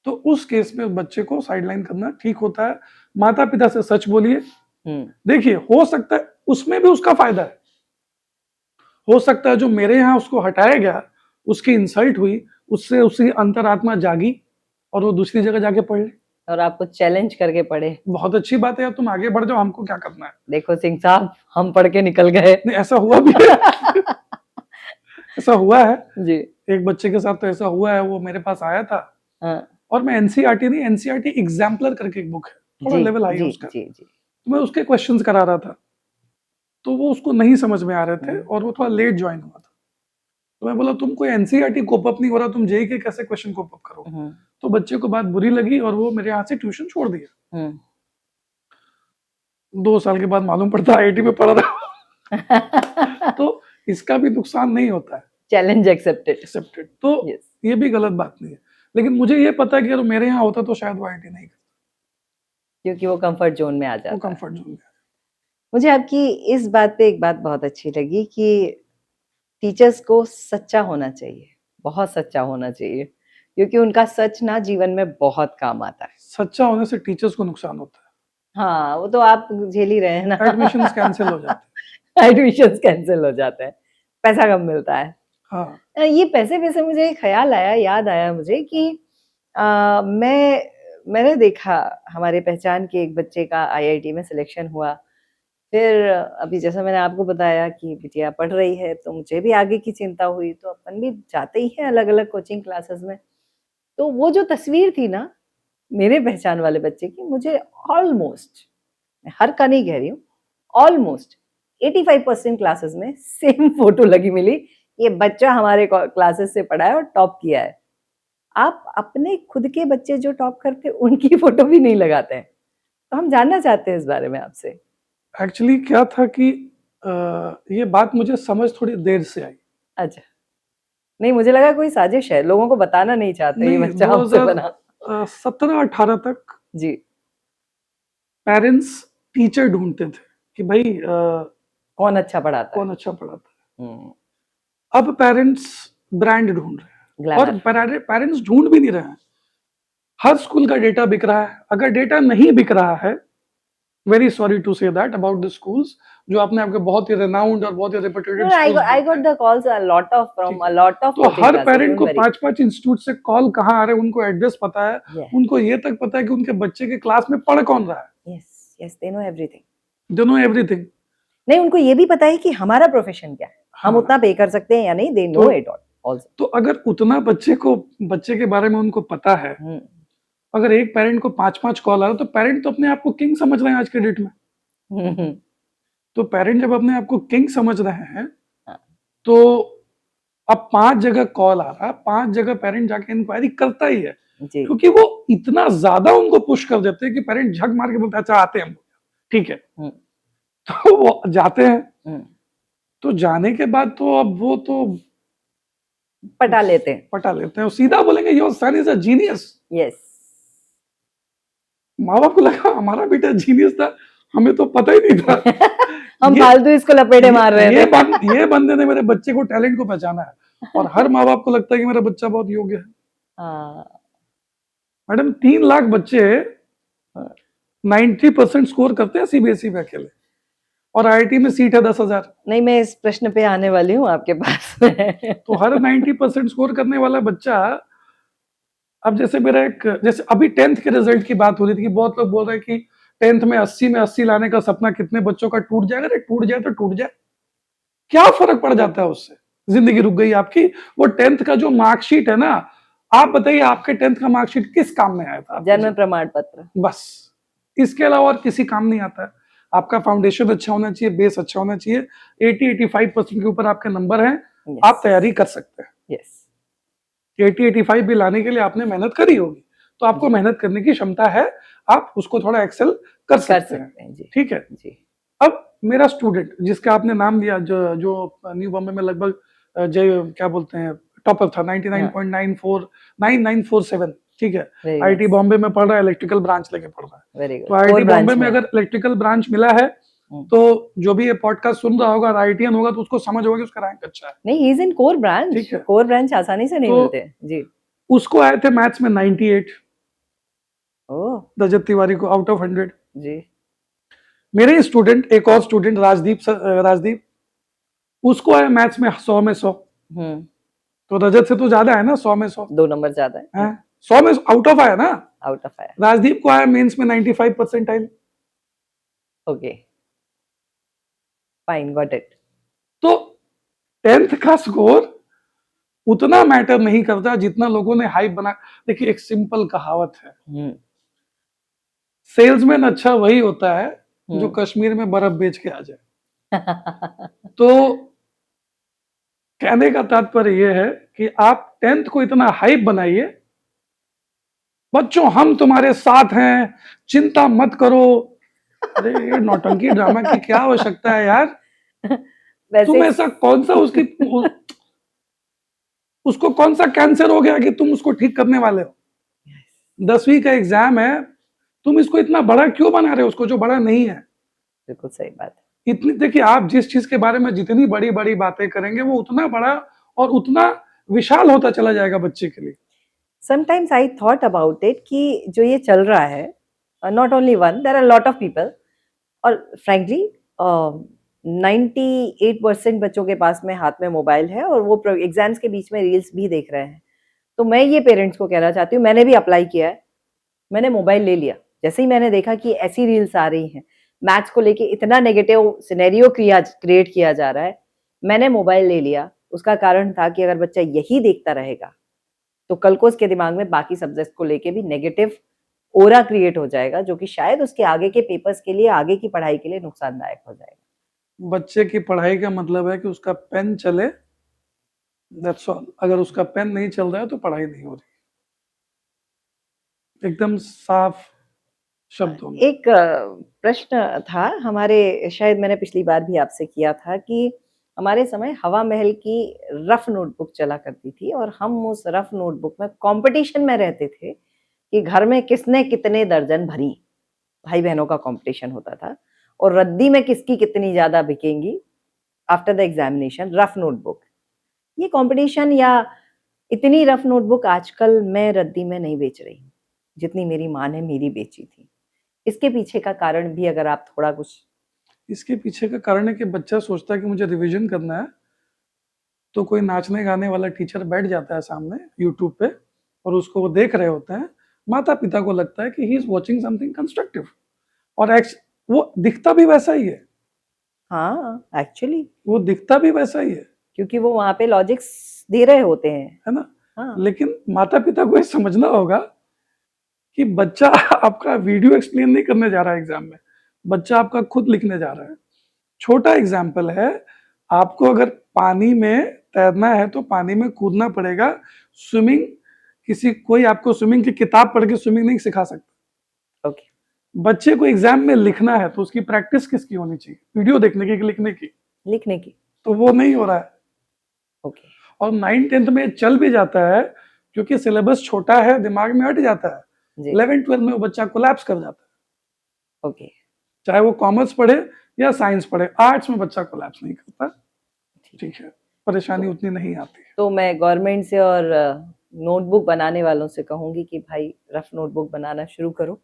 तो उस केस में बच्चे को साइडलाइन करना ठीक होता है। माता पिता से सच बोलिए। देखिए हो सकता है उसमें भी उसका फायदा है, हो सकता है जो मेरे यहाँ उसको हटाया गया, उसकी इंसल्ट हुई, उससे उसकी अंतरात्मा जागी और वो दूसरी जगह जाके पढ़ ले। और आपको चैलेंज करके पढ़े। बहुत अच्छी बात है यार, तुम आगे बढ़ जाओ, हमको क्या करना है। देखो सिंह साहब, हम पढ़ के निकल गए। नहीं, ऐसा हुआ भी है। ऐसा हुआ है जी। एक बच्चे के साथ, तो ऐसा हुआ है, वो मेरे पास आया था। हाँ। और मैं एनसीईआरटी नहीं, एनसीईआरटी एग्जाम्पलर करके एक बुक है, थोड़ा जी, लेवल हाई है जी, उसका, जी, जी। तो मैं उसके क्वेश्चंस करा रहा था, तो वो उसको नहीं समझ में आ रहे थे और वो थोड़ा लेट ज्वाइन हुआ था। तो मैं बोला तुम कोई एनसीईआरटी कोप अप नहीं हो रहा, तुम जेई के कैसे क्वेश्चन कोप अप करोगे। तो बच्चे को बात बुरी लगी और वो मेरे यहाँ से ट्यूशन छोड़ दिया। 2 साल के बाद मालूम पड़ता आईआईटी में पढ़ रहा। तो इसका भी नुकसान नहीं होता है, चैलेंज एक्सेप्टेड। तो ये भी गलत बात नहीं है। लेकिन मुझे ये पता है कि अगर मेरे यहाँ होता तो शायद वो आईआईटी नहीं करता, क्योंकि वो कंफर्ट जोन में आ जाता है। वो कंफर्ट जोन में। मुझे आपकी इस बात पे एक बात बहुत अच्छी लगी कि टीचर्स को सच्चा होना चाहिए, बहुत सच्चा होना चाहिए, क्योंकि उनका सच ना जीवन में बहुत काम आता है। सच्चा होने से टीचर्स को नुकसान होता है। हाँ, वो तो आप झेल ही रहे हैं ना। एडमिशंस कैंसिल हो जाते हैं। एडमिशंस कैंसिल हो जाते हैं, पैसा कम मिलता है। हाँ। ये पैसे से मुझे ख्याल आया, याद आया मुझे कि मैंने देखा हमारे पहचान के एक बच्चे का आईआईटी में सिलेक्शन हुआ। फिर अभी जैसा मैंने आपको बताया कि बिटिया पढ़ रही है, तो मुझे भी आगे की चिंता हुई, तो अपन भी जाते ही हैं अलग अलग कोचिंग क्लासेस में। तो वो जो तस्वीर थी ना मेरे पहचान वाले बच्चे की, मुझे ऑलमोस्ट, हर का नहीं कह रही हूँ, ऑलमोस्ट 85% क्लासेस में सेम फोटो लगी मिली, ये बच्चा हमारे क्लासेस से पढ़ा है और टॉप किया है। आप अपने खुद के बच्चे जो टॉप करते हैं उनकी फोटो भी नहीं लगाते हैं। तो हम जानना चाहते हैं इस बारे में आपसे। एक्चुअली क्या था कि ये बात मुझे समझ थोड़ी देर से आई। अच्छा, नहीं मुझे लगा कोई साजिश है, लोगों को बताना नहीं चाहते ये बच्चा हमसे बना। 17-18 तक जी, पेरेंट्स टीचर ढूंढते थे कि भाई कौन अच्छा पढ़ाता है, कौन अच्छा पढ़ाता है। अब पेरेंट्स ब्रांड ढूंढ रहे हैं, और पेरेंट्स ढूंढ भी नहीं रहे हैं। हर स्कूल का डेटा बिक रहा है। अगर डेटा नहीं बिक रहा है, very sorry to say that about the schools, जो आपने आपके बहुत ही रेनाउंड और बहुत ही reputed I got the calls a lot of from a lot of तो हर पेरेंट को 5-5 इंस्टीट्यूट से कॉल कहाँ आ रहे हैं, उनको एड्रेस पता है, उनको ये तक पता है कि उनके बच्चे के क्लास में पढ़ कौन रहा है। yes, they know everything. They know everything. नहीं, उनको ये भी पता है कि हमारा प्रोफेशन क्या है, हम उतना पे कर सकते हैं या नहीं, they know it all. तो अगर उतना बच्चे के बारे में उनको पता है, अगर एक पेरेंट को 5-5 कॉल आ रहा है, तो पेरेंट तो अपने आप को किंग समझ रहे हैं आज के डेट में। तो पेरेंट जब अपने आप को किंग समझ रहे हैं, तो अब 5 जगह कॉल आ रहा है, 5 जगह पेरेंट जाके इंक्वायरी करता ही है, क्योंकि वो इतना ज्यादा उनको पुश कर देते हैं कि पेरेंट झक मार के बोलते हैं अच्छा आते हैं हम, ठीक है। तो वो जाते हैं, तो जाने के बाद तो अब वो तो पटा लेते हैं, सीधा बोलेंगे your son is a genius. Yes, माँ बाप को लगा हमारा बेटा जीनियस था, हमें तो पता ही नहीं था। हम फालतू इसको लपेटे मार रहे थे। ये बंदे ने मेरे बच्चे को टैलेंट को पहचाना है, और हर माँ बाप को लगता है कि मेरा बच्चा बहुत योग्य है। मैडम 3 लाख बच्चे 90% स्कोर करते हैं सीबीएसई में अकेले, और आईआईटी में सीट है 10,000। नहीं, मैं इस प्रश्न पे आने वाली हूँ आपके पास। तो हर 90% स्कोर करने वाला बच्चा, अब जैसे जैसे अभी 10th के रिजल्ट की बात हो रही थी कि बहुत लोग बोल रहे हैं कि 10th में 80 लाने का सपना कितने बच्चों का टूट जाएगा। अरे टूट जाए तो टूट जाए, क्या फर्क पड़ जाता है उससे, जिंदगी रुक गई आपकी। वो 10th का जो मार्कशीट है ना, आप बताइए आपके 10th का मार्कशीट किस काम में आया था? जन्म प्रमाण पत्र, बस। इसके अलावा और किसी काम नहीं आता है। आपका फाउंडेशन अच्छा होना चाहिए, बेस अच्छा होना चाहिए, 80-85% के ऊपर आपके नंबर हैं, आप तैयारी कर सकते हैं। 80-85 भी लाने के लिए आपने मेहनत करी होगी, तो आपको मेहनत करने की क्षमता है, आप उसको थोड़ा एक्सेल कर सकते हैं। ठीक है जी। अब मेरा स्टूडेंट जिसका आपने नाम लिया, जो न्यू बॉम्बे में लगभग क्या बोलते हैं टॉपर था, 99.9947, ठीक है, आईआईटी बॉम्बे में पढ़ रहा है, इलेक्ट्रिकल ब्रांच लेके पढ़ रहा है। तो आईआईटी बॉम्बे में अगर इलेक्ट्रिकल ब्रांच मिला है, तो जो भी ये पॉडकास्ट सुन रहा होगा, आईआईटीएन होगा, तो उसको समझ होगा कि उसका रैंक अच्छा है। नहीं, he is in core branch. ठीक है, कोर ब्रांच आसानी से नहीं मिलते जी। उसको आए थे मैथ्स में 98। ओह, रजत तिवारी को आउट ऑफ 100 जी। मेरे स्टूडेंट, एक और स्टूडेंट राजदीप, उसको आया मैथ्स में 100 में 100। तो रजत से तो ज्यादा है ना, 100 में 100, 2 नंबर ज्यादा है। 100 में आउट ऑफ आया ना, आउट ऑफ आया। राजदीप को आया मेंस में 95 percentile. Okay, fine, got it. तो 10th का स्कोर उतना मैटर नहीं करता जितना लोगों ने हाइप बना। देखिए एक सिंपल कहावत है, सेल्समैन अच्छा वही होता है जो कश्मीर में बर्फ बेच के आ जाए। तो कहने का तात्पर्य यह है कि आप 10th को इतना हाइप बनाइए, बच्चों हम तुम्हारे साथ हैं, चिंता मत करो। अरे ये नौटंकी ड्रामा की क्या आवश्यकता है यार? तुम ऐसा कौन सा उसको कौन सा कैंसर हो गया कि तुम उसको ठीक करने वाले हो? 10वीं का एग्जाम है, तुम इसको इतना बड़ा क्यों बना रहे हो उसको जो बड़ा नहीं है? बिल्कुल सही बात। इतनी देखिए, आप जिस चीज के बारे में जितनी बड़ी बड़ी बातें करेंगे वो उतना बड़ा और उतना विशाल होता चला जाएगा बच्चे के लिए। Sometimes I thought about it कि जो ये चल रहा है, not only one, there are a lot of people, और frankly 98% बच्चों के पास में हाथ में मोबाइल है और वो एग्जाम्स के बीच में रील्स भी देख रहे हैं। तो मैं ये पेरेंट्स को कहना चाहती हूँ, मैंने भी अप्लाई किया है, मैंने मोबाइल ले लिया जैसे ही मैंने देखा कि ऐसी रील्स आ रही हैं, मैथ्स को लेके इतना नेगेटिव सिनेरियो क्रिएट किया जा रहा है, मैंने मोबाइल ले लिया। उसका कारण था कि अगर बच्चा यही देखता रहेगा तो कल को उसके दिमाग में बाकी सब्जेक्ट को लेके भी नेगेटिव ओरा क्रिएट हो जाएगा, जो कि शायद उसके आगे के पेपर्स के लिए, आगे की पढ़ाई के लिए नुकसानदायक हो जाएगा। बच्चे की पढ़ाई का मतलब है कि उसका पेन चले, दैट्स ऑल। अगर उसका पेन नहीं चल रहा है तो पढ़ाई नहीं हो रही, एकदम साफ शब्दों में। एक प्रश्न था हमारे, शायद मैंने पिछली बार भी आपसे किया था, कि हमारे समय हवा महल की रफ नोटबुक चला करती थी और हम उस रफ नोटबुक में कंपटीशन में रहते थे कि घर में किसने कितने दर्जन भरी। भाई बहनों का कंपटीशन होता था और रद्दी में किसकी कितनी ज्यादा बिकेंगी after the examination, rough notebook. ये कंपटीशन या इतनी रफ नोटबुक आजकल मैं रद्दी में नहीं बेच रही हूँ जितनी मेरी माँ ने मेरी बेची थी। इसके पीछे का कारण भी अगर आप थोड़ा कुछ। इसके पीछे का कारण है कि बच्चा सोचता है कि मुझे रिवीजन करना है, तो कोई नाचने गाने वाला टीचर बैठ जाता है सामने यूट्यूब पे और उसको वो देख रहे होते हैं। माता पिता को लगता है कि he is watching something constructive, और वो दिखता भी वैसा ही है। हाँ, एक्चुअली वो दिखता भी वैसा ही है क्योंकि वो वहां पे लॉजिक्स दे रहे होते हैं, है ना? हाँ। लेकिन माता पिता को ये समझना होगा कि बच्चा आपका वीडियो एक्सप्लेन नहीं करने जा रहा है एग्जाम में, बच्चा आपका खुद लिखने जा रहा है। छोटा एग्जाम्पल है, आपको अगर पानी में तैरना है तो पानी में कूदना पड़ेगा। स्विमिंग कोई आपको स्विमिंग की किताब पढ़ के स्विमिंग नहीं सिखा सकता। ओके। बच्चे को एग्जाम में लिखना है तो उसकी प्रैक्टिस किसकी होनी चाहिए? वीडियो देखने की, लिखने की? लिखने की। तो वो नहीं हो रहा है। ओके। और 9th-10th में चल भी जाता है क्योंकि सिलेबस छोटा है, दिमाग में हट जाता है। 11th-12th में वो बच्चा कोलैप्स कर जाता है। ओके। चाहे वो कॉमर्स पढ़े या साइंस पढ़े, आर्ट्स में बच्चा कोलैप्स नहीं करता। ठीक है, परेशानी उतनी नहीं आती है। तो मैं गवर्नमेंट से और नोटबुक बनाने वालों से कहूंगी कि भाई रफ नोटबुक बनाना शुरू करो,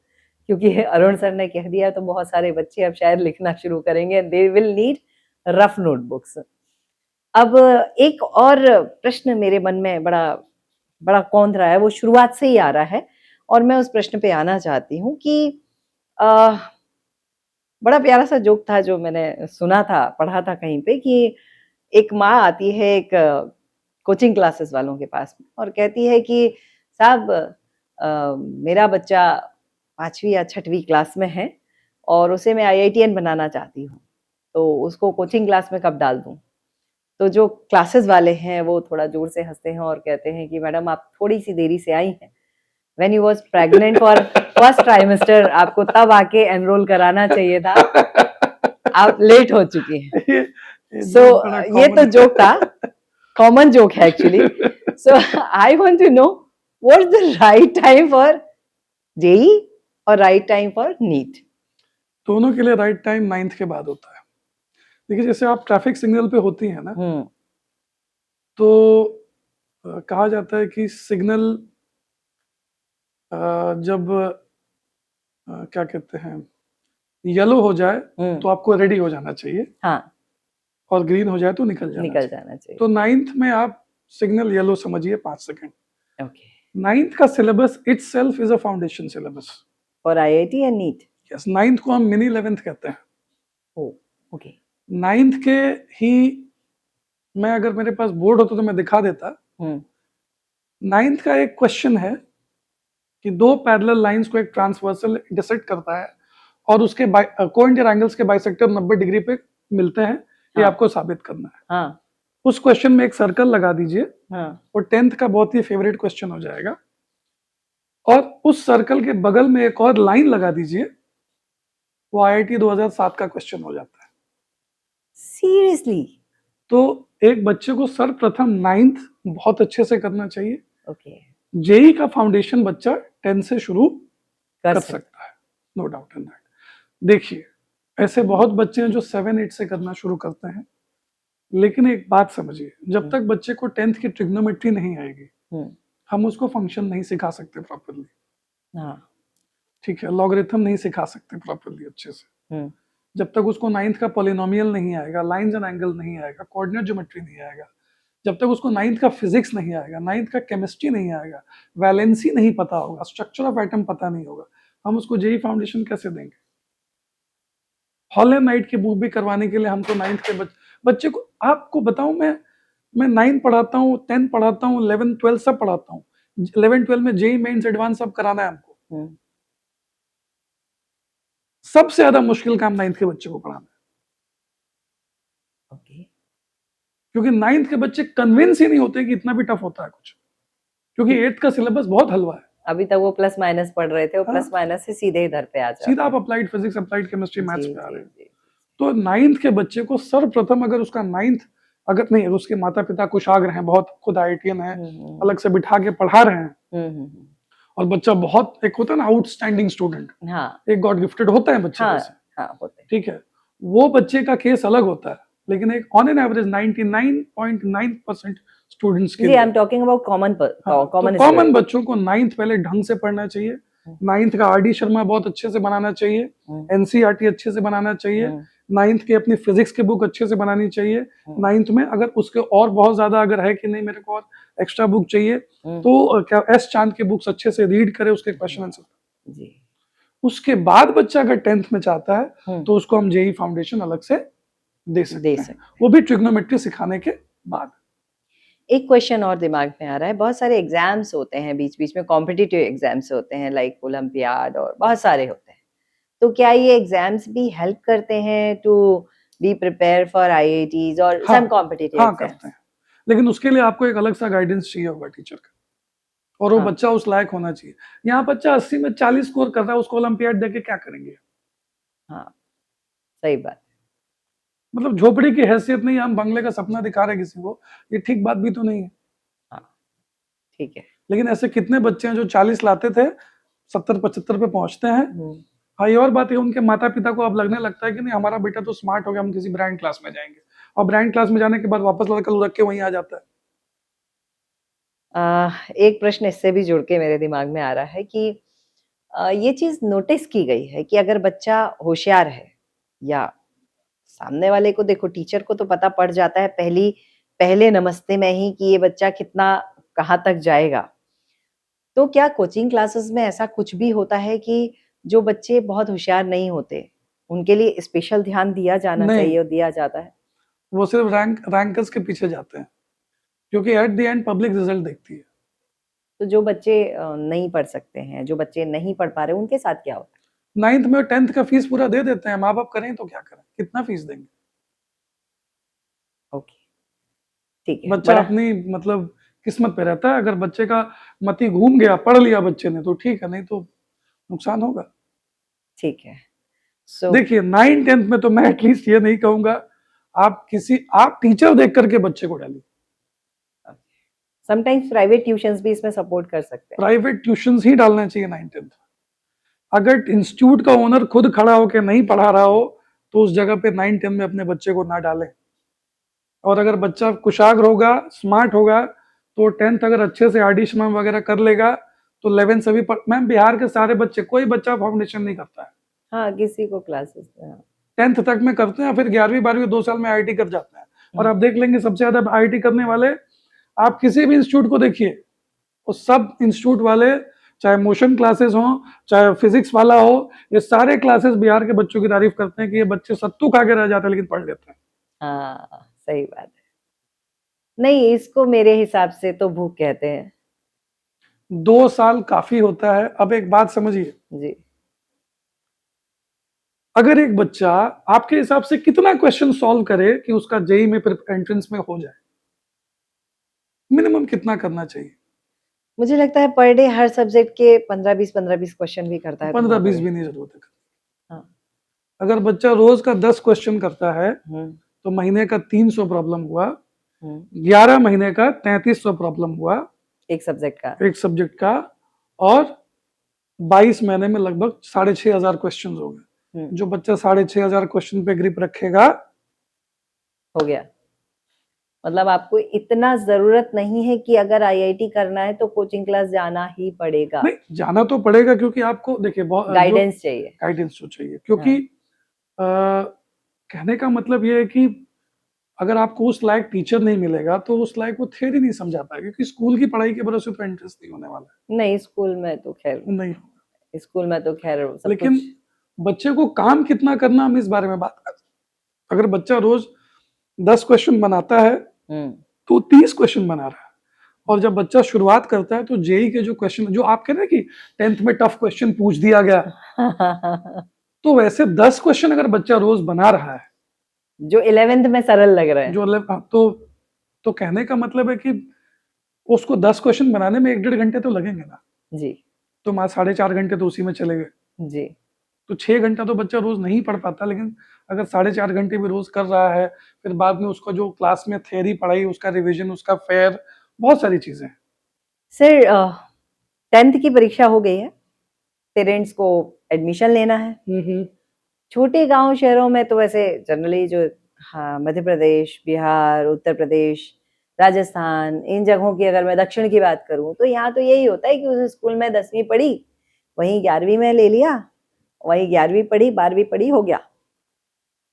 क्योंकि अरुण सर ने कह दिया तो बहुत सारे बच्चे अब शायद लिखना शुरू करेंगे। They will need rough notebooks. अब एक और प्रश्न मेरे मन में बड़ा कौंध रहा है, वो शुरुआत से ही आ रहा है और मैं उस प्रश्न पे आना चाहती हूँ कि बड़ा प्यारा सा जोक था जो मैंने सुना था, पढ़ा था कहीं पे, कि एक माँ आती है एक कोचिंग क्लासेस वालों के पास में और कहती है कि साहब मेरा बच्चा 5वीं या 6वीं क्लास में है और उसे मैं IITN बनाना चाहती हूँ, तो उसको कोचिंग क्लास में कब डाल दूँ? तो जो क्लासेस वाले हैं वो थोड़ा जोर से हंसते हैं और कहते हैं कि मैडम आप थोड़ी सी देरी से आई हैं। When you was pregnant for first trimester, आपको तब आके एनरोल कराना चाहिए था, आप लेट हो चुकी हैं। So ये तो जोक था, कॉमन जोक है actually. So I want to know what's the right time for JEE और राइट टाइम फॉर नीट? दोनों के लिए राइट टाइम 9th के बाद होता है। देखिए जैसे आप ट्रैफिक सिग्नल पे होती हैं ना, तो कहा जाता है कि सिग्नल जब क्या कहते हैं येलो हो जाए तो आपको रेडी हो जाना चाहिए, हाँ, और ग्रीन हो जाए तो निकल जाना चाहिए। चाहिए। तो 9th में आप सिग्नल येलो समझिए 5 सेकंड। ओके। नाइन्थ का syllabus itself is a foundation syllabus. और IIT and NEET? Yes, ninth को हम मिनी 11th कहते हैं। ओ, ओके। नाइन्थ के ही, मैं अगर मेरे पास बोर्ड होता तो मैं दिखा देता। नाइन्थ का एक क्वेश्चन है कि दो पैरेलल लाइंस को एक ट्रांसवर्सल इंटरसेक्ट करता है और उसके कोइंटर एंगल्स के बाइसेक्टर 90 डिग्री पे मिलते हैं, ये हाँ। आपको साबित करना है। हाँ। उस क्वेश्चन में एक सर्कल लगा दीजिए। हाँ। और 10th का बहुत ही फेवरेट क्वेश्चन हो जाएगा। और उस सर्कल के बगल में एक और लाइन लगा दीजिए, वो IIT 2007 का क्वेश्चन हो जाता है। सीरियसली? तो एक बच्चे को सर्वप्रथम 9th बहुत अच्छे से करना चाहिए। ओके। जेई का फाउंडेशन बच्चा 10 से शुरू कर सकता है, नो डाउट इन दैट। देखिए, ऐसे बहुत बच्चे हैं जो 7-8 से करना शुरू करते हैं, लेकिन एक बात समझिए, जब तक बच्चे को 10th की ट्रिग्नोमेट्री नहीं आएगी, हम उसको फंक्शन नहीं सिखा सकते प्रॉपरली। हाँ। ठीक है, लॉगरिथम नहीं सिखा सकते प्रॉपरली अच्छे से। जब तक उसको 9th का पॉलिनोमियल नहीं आएगा, लाइंस एंड एंगल नहीं आएगा, कोऑर्डिनेट ज्योमेट्री नहीं आएगा, जब तक उसको 9th का फिजिक्स नहीं आएगा, 9th का केमिस्ट्री नहीं आएगा, वैलेंसी नहीं पता होगा, स्ट्रक्चर ऑफ एटम पता नहीं होगा, हम उसको जेई फाउंडेशन कैसे देंगे? हॉलम नाइट की बुक भी करवाने के लिए हमको 9th के बच्चे को, आपको बताऊं, मैं 9 पढ़ाता हूँ, 10 पढ़ाता हूँ, 11 12 सब पढ़ाता हूँ। 11 12 में जेई मेंस एडवांस सब कराना है हमको। सबसे ज्यादा मुश्किल काम 9th के बच्चे को पढ़ाना है। ओके। क्योंकि 9th के बच्चे कन्विंस ही नहीं होते कि इतना भी टफ होता है कुछ, क्योंकि 8th का सिलेबस बहुत हलवा है। अभी तक वो प्लस माइनस पढ़ रहे थे, वो प्लस माइनस से सीधे इधर पे आ जाते हैं, सीधा आप applied physics, applied chemistry, maths पे आ रहे हैं। जी। तो 9th के बच्चे को सर्वप्रथम, अगर उसका 9th, अगर नहीं, उसके माता पिता कुशाग्र हैं, बहुत खुद IITian है, अलग से बिठा के पढ़ा रहे हैं, और बच्चा बहुत, एक होता है ना आउटस्टैंडिंग स्टूडेंट, एक गॉड गिफ्टेड होता है बच्चे जैसे, ठीक है, वो बच्चे का केस अलग होता है। लेकिन एक ऑन एन एवरेज 99.9% स्टूडेंट्स के लिए, I am talking about common बच्चों को 9th पहले ढंग से पढ़ना चाहिए। 9th का RD शर्मा बहुत अच्छे से बनाना चाहिए, NCERT अच्छे से बनाना चाहिए, 9th की अपनी फिजिक्स की बुक अच्छे से बनानी चाहिए। 9th में अगर उसके और बहुत ज्यादा अगर है कि नहीं मेरे को और एक्स्ट्रा बुक चाहिए, तो क्या S चांद की बुक्स अच्छे से रीड करे, उसके क्वेश्चन आंसर जी। उसके बाद बच्चा अगर 10th में चाहता है तो उसको हम जेई फाउंडेशन अलग से दे सकते हैं, वो भी ट्रिग्नोमेट्री सिखाने के बाद। एक क्वेश्चन और दिमाग में आ रहा है, बहुत सारे एग्जाम्स होते हैं बीच बीच में, कॉम्पिटिटिव एग्जाम्स होते हैं, लाइक ओलंपियाड और बहुत सारे होते हैं, तो क्या ये एग्जाम्स भी हेल्प करते हैं to be prepare for IITs और सम कॉम्पिटिटिव एग्जाम्स? करते हैं, लेकिन उसके लिए आपको एक अलग सा गाइडेंस चाहिए होगा टीचर का, और वो बच्चा उस लायक होना चाहिए। यहाँ बच्चा 80 में 40 स्कोर कर रहा है, उसको ओलंपियाड देके क्या करेंगे? हाँ, सही बात। मतलब झोपड़ी की हैसियत नहीं, हम बंगले का सपना दिखा रहे किसी को, ये ठीक बात भी तो नहीं है। हाँ, ठीक है। लेकिन ऐसे कितने बच्चे हैं जो 40 लाते थे, 70-75 पे पहुंचते हैं। हाँ, ये और बात है, उनके माता पिता को अब लगने लगता है कि नहीं हमारा बेटा तो स्मार्ट हो गया, हम किसी ब्रांड क्लास में जाएंगे, और ब्रांड क्लास में जाने के बाद वापस लड़का रख के वहीं आ जाता है। एक प्रश्न इससे भी जुड़ के मेरे दिमाग में आ रहा है कि ये चीज नोटिस की गई है कि अगर बच्चा होशियार है, या सामने वाले को, देखो टीचर को तो पता पड़ जाता है पहले नमस्ते में ही कि ये बच्चा कितना कहाँ तक जाएगा, तो क्या कोचिंग क्लासेस में ऐसा कुछ भी होता है कि जो बच्चे बहुत होशियार नहीं होते उनके लिए स्पेशल ध्यान दिया जाना चाहिए और दिया जाता है? वो सिर्फ रैंकर्स के पीछे जाते हैं, क्योंकि at the end public result देखती है। तो जो बच्चे नहीं पढ़ सकते हैं, जो बच्चे नहीं पढ़ पा रहे, उनके साथ क्या होता है? 9th में 10th का फीस पूरा दे देते हैं, माँ बाप करें तो क्या करें, कितना फीस देंगे? ओके, ठीक है। बच्चा अपनी मतलब किस्मत पे रहता है, अगर बच्चे का मति घूम गया, पढ़ लिया बच्चे ने तो ठीक है, नहीं तो नुकसान होगा। ठीक है। देखिए 9-10th में तो मैं एटलीस्ट ये नहीं कहूंगा आप टीचर देख करके बच्चे को डालिए। समटाइम्स प्राइवेट ट्यूशंस भी इसमें सपोर्ट कर सकते हैं। प्राइवेट ट्यूशंस ही डालना चाहिए 9-10th। अगर इंस्टीट्यूट का ओनर खुद खड़ा होकर नहीं पढ़ा रहा हो तो उस जगह पे 9-10 में अपने बच्चे को ना डालें। और अगर बच्चा कुशाग्र होगा, स्मार्ट होगा, तो 10th अगर अच्छे से RD वगैरह कर लेगा तो 11th से भी मैम बिहार के सारे बच्चे, कोई बच्चा फाउंडेशन नहीं करता है। हाँ, किसी को क्लासेस 10th तक में करते हैं, फिर 11वीं 12वीं 2 साल में IIT कर जाते हैं। और आप देख लेंगे सबसे ज्यादा IIT करने वाले आप किसी भी इंस्टीट्यूट को देखिए, वो सब इंस्टीट्यूट वाले, चाहे मोशन क्लासेस हो, चाहे फिजिक्स वाला हो, ये सारे क्लासेस बिहार के बच्चों की तारीफ करते हैं कि ये बच्चे सत्तू खा के रह जाते हैं लेकिन पढ़ लेते हैं। हाँ, सही बात है। नहीं, इसको मेरे हिसाब से तो भूख कहते हैं। 2 साल काफी होता है। अब एक बात समझिए, जी। अगर एक बच्चा आपके हिसाब से कितना क्वेश्चन सॉल्व करे कि उसका जेई में एंट्रेंस में हो जाए, मिनिमम कितना करना चाहिए? मुझे लगता है पर डे हर सब्जेक्ट के 15-20 क्वेश्चन भी करता है तो 15-20 बहुत भी नहीं जरूरत है। हाँ। अगर बच्चा रोज का 10 क्वेश्चन करता है हम्म, तो महीने का 300 प्रॉब्लम हुआ, हम्म, 11 महीने का 3300 प्रॉब्लम हुआ एक सब्जेक्ट का। एक सब्जेक्ट का, और 22 महीने में लगभग 6500 क्वेश्चन हो गए। जो बच्चा 6500 क्वेश्चन पे ग्रिप रखेगा, हो गया। मतलब आपको इतना जरूरत नहीं है कि अगर आईआईटी करना है तो कोचिंग क्लास जाना ही पड़ेगा। नहीं जाना तो पड़ेगा क्योंकि आपको देखिए बहुत गाइडेंस चाहिए। गाइडेंस जो चाहिए, क्योंकि कहने का मतलब ये है कि अगर आपको उस लायक टीचर नहीं मिलेगा तो उस लायक वो थ्योरी नहीं समझा पाएगा, क्योंकि स्कूल की पढ़ाई के भरोसे तो इंटरेस्ट नहीं होने वाला नहीं, स्कूल में तो खैर है, नहीं। स्कूल में तो खैर सब लेकिन कुछ। बच्चे को काम कितना करना, हम इस बारे में बात करते हैं। अगर बच्चा रोज 10 क्वेश्चन बनाता है तो 30 क्वेश्चन बना रहा है, और जब बच्चा शुरुआत करता है तो जेई के जो क्वेश्चन, जो आप कह रहे हैं कि 10th में टफ क्वेश्चन पूछ दिया गया, तो वैसे 10 क्वेश्चन अगर बच्चा रोज बना रहा है जो 11th में सरल लग रहा है। जो तो कहने का मतलब है कि उसको 10 क्वेश्चन बनाने में 1-1.5 घंटे तो लगेंगे ना। जी। तो 4.5 घंटे तो उसी में चले गए। जी। तो 6 घंटा तो बच्चा रोज नहीं पढ़ पाता, लेकिन अगर 4.5 घंटे भी रोज कर रहा है, फिर बाद में उसको जो क्लास में थियरी पढ़ाई, उसका रिवीजन, उसका फेयर, बहुत सारी चीजें। सर 10th की परीक्षा हो गई है, पेरेंट्स को एडमिशन लेना है। छोटे गांव शहरों में तो वैसे जनरली जो हाँ मध्य प्रदेश, बिहार, उत्तर प्रदेश, राजस्थान, इन जगहों की अगर मैं दक्षिण की बात करूं तो यहाँ तो यही होता है कि उस स्कूल में 10वीं पढ़ी, वहीं 11वीं में ले लिया, वहीं 11वीं पढ़ी, 12वीं पढ़ी, हो गया।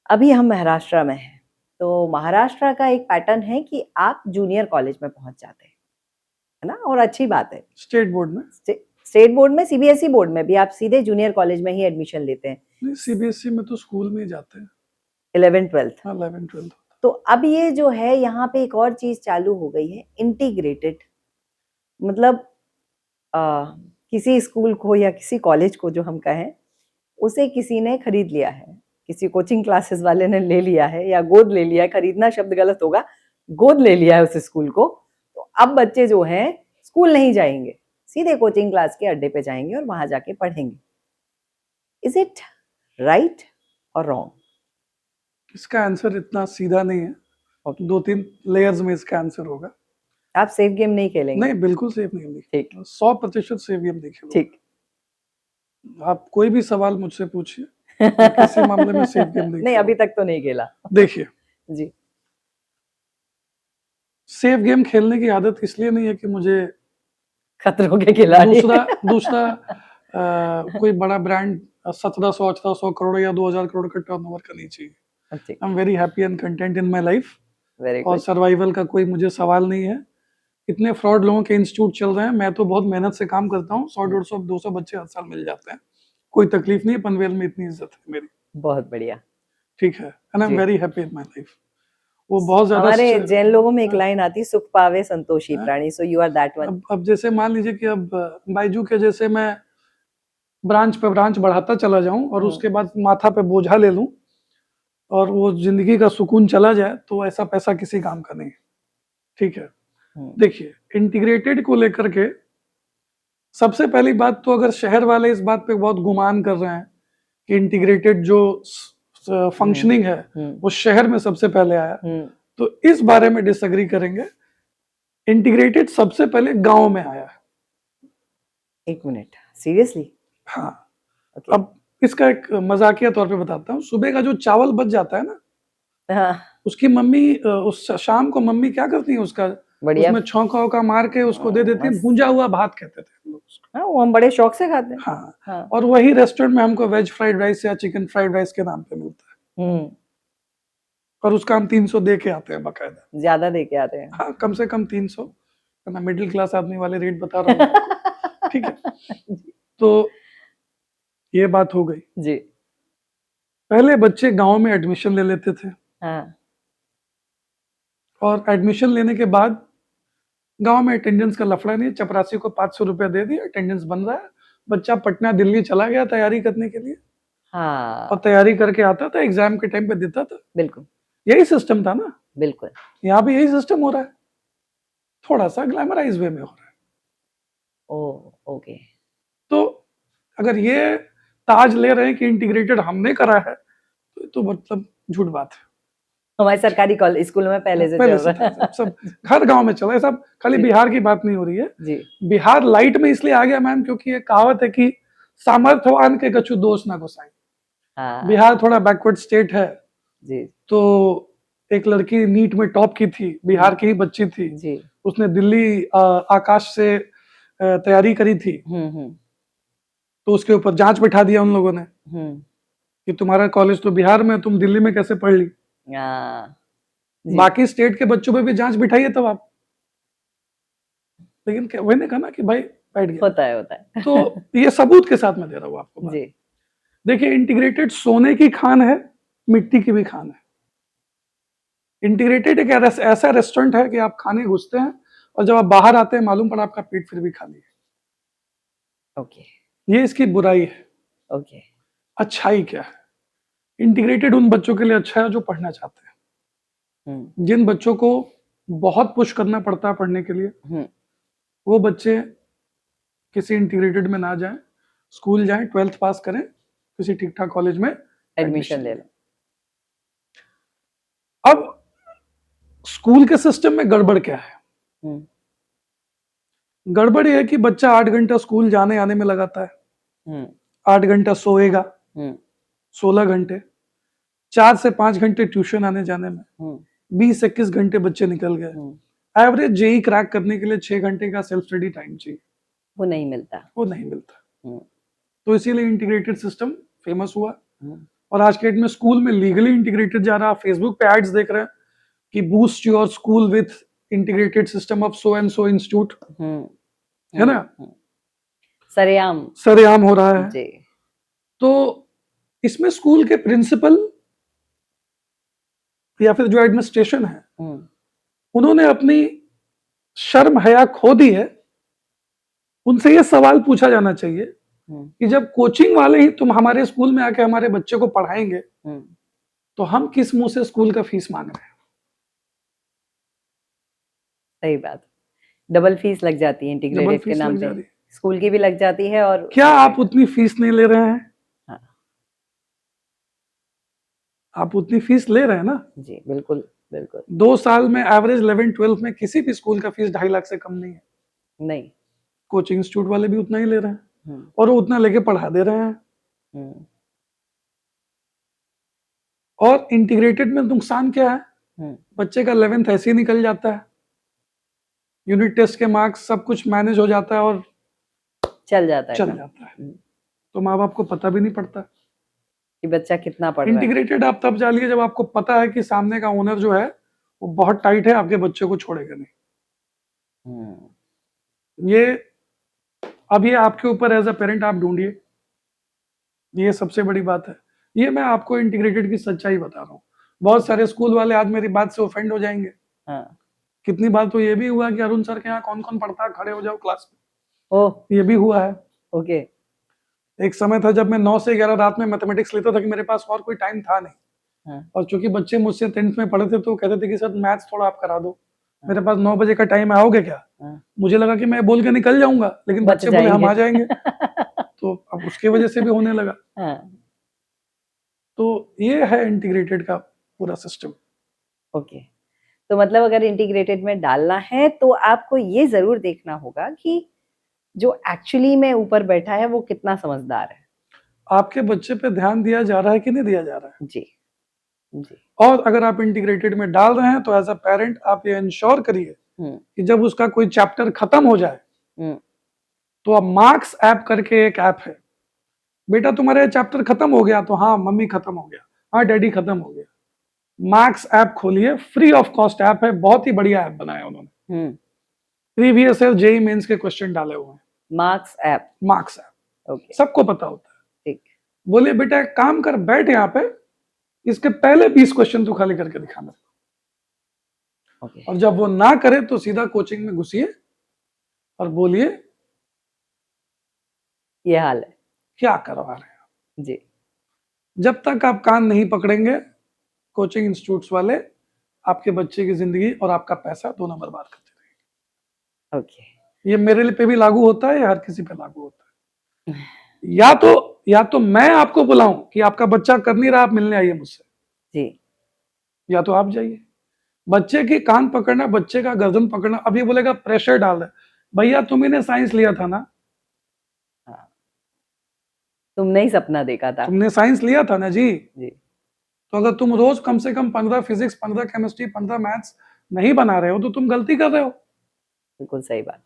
अभी हम महाराष्ट्र में हैं, तो महाराष्ट्र का एक पैटर्न है कि आप जूनियर कॉलेज में पहुंच जाते हैं, है ना, और अच्छी बात है। स्टेट बोर्ड में, स्टेट बोर्ड में, सीबीएसई बोर्ड में भी आप सीधे जूनियर कॉलेज में ही एडमिशन लेते हैं। नहीं, सीबीएसई में तो स्कूल में ही जाते हैं 11th 12th। हाँ, 11th 12th। तो अब ये जो है यहाँ पे एक और चीज चालू हो गई है, इंटीग्रेटेड। मतलब किसी स्कूल को या किसी कॉलेज को जो हम कहें, उसे किसी ने खरीद लिया है, किसी कोचिंग क्लासेस वाले ने ले लिया है, या गोद ले लिया है, खरीदना शब्द गलत होगा, गोद ले लिया है उस स्कूल को। तो अब बच्चे जो हैं स्कूल नहीं जाएंगे, सीधे कोचिंग क्लास के अड्डे पे जाएंगे और वहां जाके पढ़ेंगे। इज इट राइट और रॉन्ग? इसका आंसर इतना सीधा नहीं है, Okay. 2-3 लेयर्स में इसका आंसर होगा। आप सेफ गेम नहीं खेलेंगे? नहीं, बिल्कुल सेफ नहीं होगी। ठीक। 100% सेफ गेम नहीं खेलूंगा। ठीक। आप कोई भी सवाल मुझसे पूछिए, मैं किसी मामले में सेफ गेम नहीं नहीं, अभी तक तो नहीं खेला। देखिए, जी। सेफ गेम खेलने की आदत इसलिए नहीं है कि मुझे खतरों के खिलाड़ी दूसरा कोई बड़ा ब्रांड 1700-1800 करोड़ या 2000 करोड़ का टर्नओवर का नहीं चाहिए। I am very happy and content in my life, और सर्वाइवल का कोई मुझे सवाल नहीं है। इतने फ्रॉड लोगों के इंस्टीट्यूट चल रहे हैं, मैं तो बहुत मेहनत से काम करता हूँ, 100-150-200 बच्चे हर साल मिल जाते हैं, कोई तकलीफ नहीं है। पनवेल में इतनी इज्जत है मेरी। बहुत बढ़िया। ठीक है, and I am very happy in my life. वो बहुत ज्यादा, हमारे जैन लोगों में एक लाइन आती, सुख पावे संतोषी प्राणी, so you are that one. अब जैसे मान लीजिए कि अब बाइजू के जैसे मैं ब्रांच पे ब्रांच बढ़ाता चला जाऊं और उसके बाद माथा पे बोझा ले लूं और वो जिंदगी का सुकून चला जाए, तो ऐसा पैसा किसी काम का नहीं है। ठीक है, देखिए, इंटीग्रेटेड को लेकर के सबसे पहली बात तो, अगर शहर वाले इस बात पे बहुत गुमान कर रहे हैं कि इंटीग्रेटेड जो फंक्शनिंग है वो शहर में सबसे पहले आया, तो इस बारे में डिसएग्री करेंगे। इंटीग्रेटेड सबसे पहले गांव में आया है। 1 मिनट, सीरियसली? हाँ। अब इसका एक मजाकिया तौर पे बताता हूँ। सुबह का जो चावल बच जाता है ना, हाँ। उसकी मम्मी उस शाम को मम्मी क्या करती है, उसका बढ़िया, उसमें छौंका वौका मार के उसको दे देती है, भुंजा हुआ भात कहते थे हम लोग उसको। हाँ, वो हम बड़े शौक से खाते हैं। हाँ। और वही रेस्टोरेंट में हमको वेज फ्राइड राइस या चिकन फ्राइड राइस के नाम पे मिलता है, और उसका हम 300 दे के आते हैं, बाकायदा ज्यादा दे के आते हैं। हाँ, कम से कम 300। ना मिडिल क्लास आदमी वाले रेट बता रहा हूँ। ठीक है, तो ये बात हो गई। जी। पहले बच्चे गांव में एडमिशन ले लेते थे, हाँ। और एडमिशन लेने के बाद गांव में अटेंडेंस का लफड़ा नहीं, चपरासी को 500 रुपया दे दिया, अटेंडेंस बन रहा है, बच्चा पटना दिल्ली चला गया तैयारी करने के लिए, और हाँ, तैयारी करके आता था, एग्जाम के टाइम पे देता था। बिल्कुल, यही सिस्टम था ना, बिल्कुल। यहाँ भी यही सिस्टम हो रहा है, थोड़ा सा ग्लैमराइज वे में हो रहा है। ओह! ओके। तो अगर ये ताज ले रहे हैं कि इंटीग्रेटेड हमने करा है, तो मतलब झूठ बात है। हमारे सरकारी स्कूल में पहले से पहले चल से रहा था, है। सब हर गांव में चला है, सब खाली जी। बिहार की बात नहीं हो रही है। जी। बिहार लाइट में इसलिए आ गया मैम, क्योंकि ये कहावत है कि सामर्थ्यवान के कछु दोष ना गोसाई। हाँ। बिहार थोड़ा बैकवर्ड स्टेट है, जी। तो एक लड़की नीट में टॉप की थी, बिहार की ही बच्ची थी, जी। उसने दिल्ली आकाश से तैयारी करी थी, हम्म। तो उसके ऊपर जांच बिठा दिया उन लोगों ने हम्म। कि तुम्हारा कॉलेज तो बिहार में, तुम दिल्ली में कैसे पढ़ ली। हाँ। जी। बाकी स्टेट के बच्चों पे भी जांच बिठाइए तब आप, लेकिन वही ने कहा ना कि भाई बैठ गया। होता है। तो ये सबूत के साथ मैं दे रहा हूँ आपको बात। जी। देखिए, इंटीग्रेटेड सोने की खान है, मिट्टी की भी खान है। इंटीग्रेटेड एक ऐसा रेस्टोरेंट है कि आप खाने घुसते हैं और जब आप बाहर आते हैं मालूम पड़ा आपका पेट फिर भी खाली है। ओके। ये इसकी बुराई है। ओके। अच्छाई क्या है? इंटीग्रेटेड उन बच्चों के लिए अच्छा है जो पढ़ना चाहते हैं। जिन बच्चों को बहुत पुश करना पड़ता है पढ़ने के लिए, वो बच्चे किसी इंटीग्रेटेड में ना जाएं, स्कूल जाएं, 12th पास करें, किसी ठीक ठाक कॉलेज में एडमिशन ले लो। अब स्कूल के सिस्टम में गड़बड़ क्या है? गड़बड़ यह है कि बच्चा 8 घंटा स्कूल जाने आने में लगाता है, 8 घंटा सोएगा, 16 घंटे, 4 से 5 घंटे ट्यूशन आने जाने में, 20-21 घंटे बच्चे निकल गए। एवरेज जेई क्रैक करने के लिए 6 घंटे का सेल्फ स्टडी टाइम चाहिए, वो नहीं मिलता। तो इसीलिए इंटीग्रेटेड सिस्टम फेमस हुआ, और आज के डेट में स्कूल में लीगली इंटीग्रेटेड जा रहा है। फेसबुक पे एड्स देख रहे हैं कि boost your school with integrated system of so and so institute, है ना, सरेआम हो रहा है। तो इसमें स्कूल के प्रिंसिपल या फिर जो एडमिनिस्ट्रेशन है, उन्होंने अपनी शर्म हया खो दी है। उनसे यह सवाल पूछा जाना चाहिए कि जब कोचिंग वाले ही तुम हमारे स्कूल में आके हमारे बच्चे को पढ़ाएंगे, तो हम किस मुंह से स्कूल का फीस मांग रहे हैं? सही बात, डबल फीस लग जाती है इंटीग्रेटेड के नाम पे, स्कूल की भी लग जाती है। और क्या आप उतनी फीस नहीं ले रहे हैं? हाँ। आप उतनी फीस ले रहे हैं ना? जी बिल्कुल बिल्कुल। 2 साल में एवरेज 11-12 में किसी भी स्कूल का फीस 2.5 लाख से कम नहीं है। नहीं, कोचिंग इंस्टीट्यूट वाले भी उतना ही ले रहे हैं, और वो उतना लेके पढ़ा दे रहे हैं। और इंटीग्रेटेड में नुकसान क्या है? बच्चे का 11th ऐसे ही निकल जाता है, यूनिट टेस्ट के मार्क्स सब कुछ मैनेज हो जाता है और चल जाता है। तो माँ बाप को पता भी नहीं पड़ता कि बच्चा कितना पढ़ रहा है। इंटीग्रेटेड आप तब जानिए जब आपको पता है कि सामने का ओनर जो है वो बहुत टाइट है, आपके बच्चे को छोड़ेगा नहीं। ये अब ये आपके ऊपर एज अ पेरेंट आप ढूंढिए, ये सबसे बड़ी बात है। ये मैं आपको इंटीग्रेटेड की सच्चाई बता रहा हूँ। बहुत सारे स्कूल वाले आज मेरी बात से ऑफेंड हो जाएंगे। कितनी बार तो ये भी हुआ कि अरुण सर के यहाँ कौन कौन पढ़ता है, खड़े हो जाओ क्लास में। ये भी हुआ है। ओके। एक समय था जब मैं 9 से 11 रात में मैथमेटिक्स लेता था कि मेरे पास और कोई टाइम था नहीं। और चूंकि बच्चे मुझसे 10th में पढ़े थे तो कहते थे कि सर मैथ्स थोड़ा आप करा दो, मेरे पास 9 बजे का टाइम है, आओगे क्या? मुझे लगा कि मैं बोल के निकल जाऊंगा, लेकिन बच्चे बोले हम आ जाएंगे। तो अब उसकी वजह से भी होने लगा। तो ये है इंटीग्रेटेड का पूरा सिस्टम। ओके, तो मतलब अगर इंटीग्रेटेड में डालना है तो आपको ये जरूर देखना होगा कि जो एक्चुअली में ऊपर बैठा है वो कितना समझदार है। आपके बच्चे पे ध्यान दिया जा रहा है कि नहीं दिया जा रहा है? जी जी। और अगर आप इंटीग्रेटेड में डाल रहे हैं तो एज अ पेरेंट आप ये इंश्योर करिए कि जब उसका कोई चैप्टर खत्म हो जाए तो अब मार्क्स ऐप करके एक ऐप है, बेटा तुम्हारे चैप्टर खत्म हो गया, तो हाँ मम्मी खत्म हो गया, हाँ डैडी खत्म हो गया, मार्क्स ऐप खोलिए, फ्री ऑफ कॉस्ट ऐप है, बहुत ही बढ़िया ऐप बनाया उन्होंने। प्रीवियस ईयर जेई मेंस के क्वेश्चन डाले हुए हैं, marks app. Marks app, okay, सबको पता होता है। ठीक। बोलिए बेटा एक काम कर, बैठ यहाँ पे, इसके पहले 20 क्वेश्चन तू खाली करके दिखा मेरे को। ओके, और जब वो ना करे तो सीधा कोचिंग में घुसिए और बोलिए ये हाल है क्या करवा रहे हैं। जी। जब तक आप कान नहीं पकड़ेंगे, कोचिंग इंस्टीट्यूट्स वाले आपके बच्चे की जिंदगी और आपका पैसा दोनों बर्बाद करते रहेंगे। ओके, ये मेरे लिए पे भी लागू होता है, या हर किसी पे लागू होता है। या तो मैं आपको बुलाऊं कि आपका बच्चा कर नहीं रहा, आप मिलने आइए मुझसे, जी, या तो आप जाइए। बच्चे की कान पकड़ना, बच्चे का गर्दन पकड़ना। अब ये बोलेगा प्रेशर डाल रहा है, भैया तुमने साइंस लिया था ना, हाँ, तुमने ही सपना देखा था। तुमने साइंस लिया था ना जी। जी, तो अगर तुम रोज कम से कम 15 फिजिक्स, 15 केमिस्ट्री, 15 मैथ्स नहीं बना रहे हो तो तुम गलती कर रहे हो। बिल्कुल सही बात।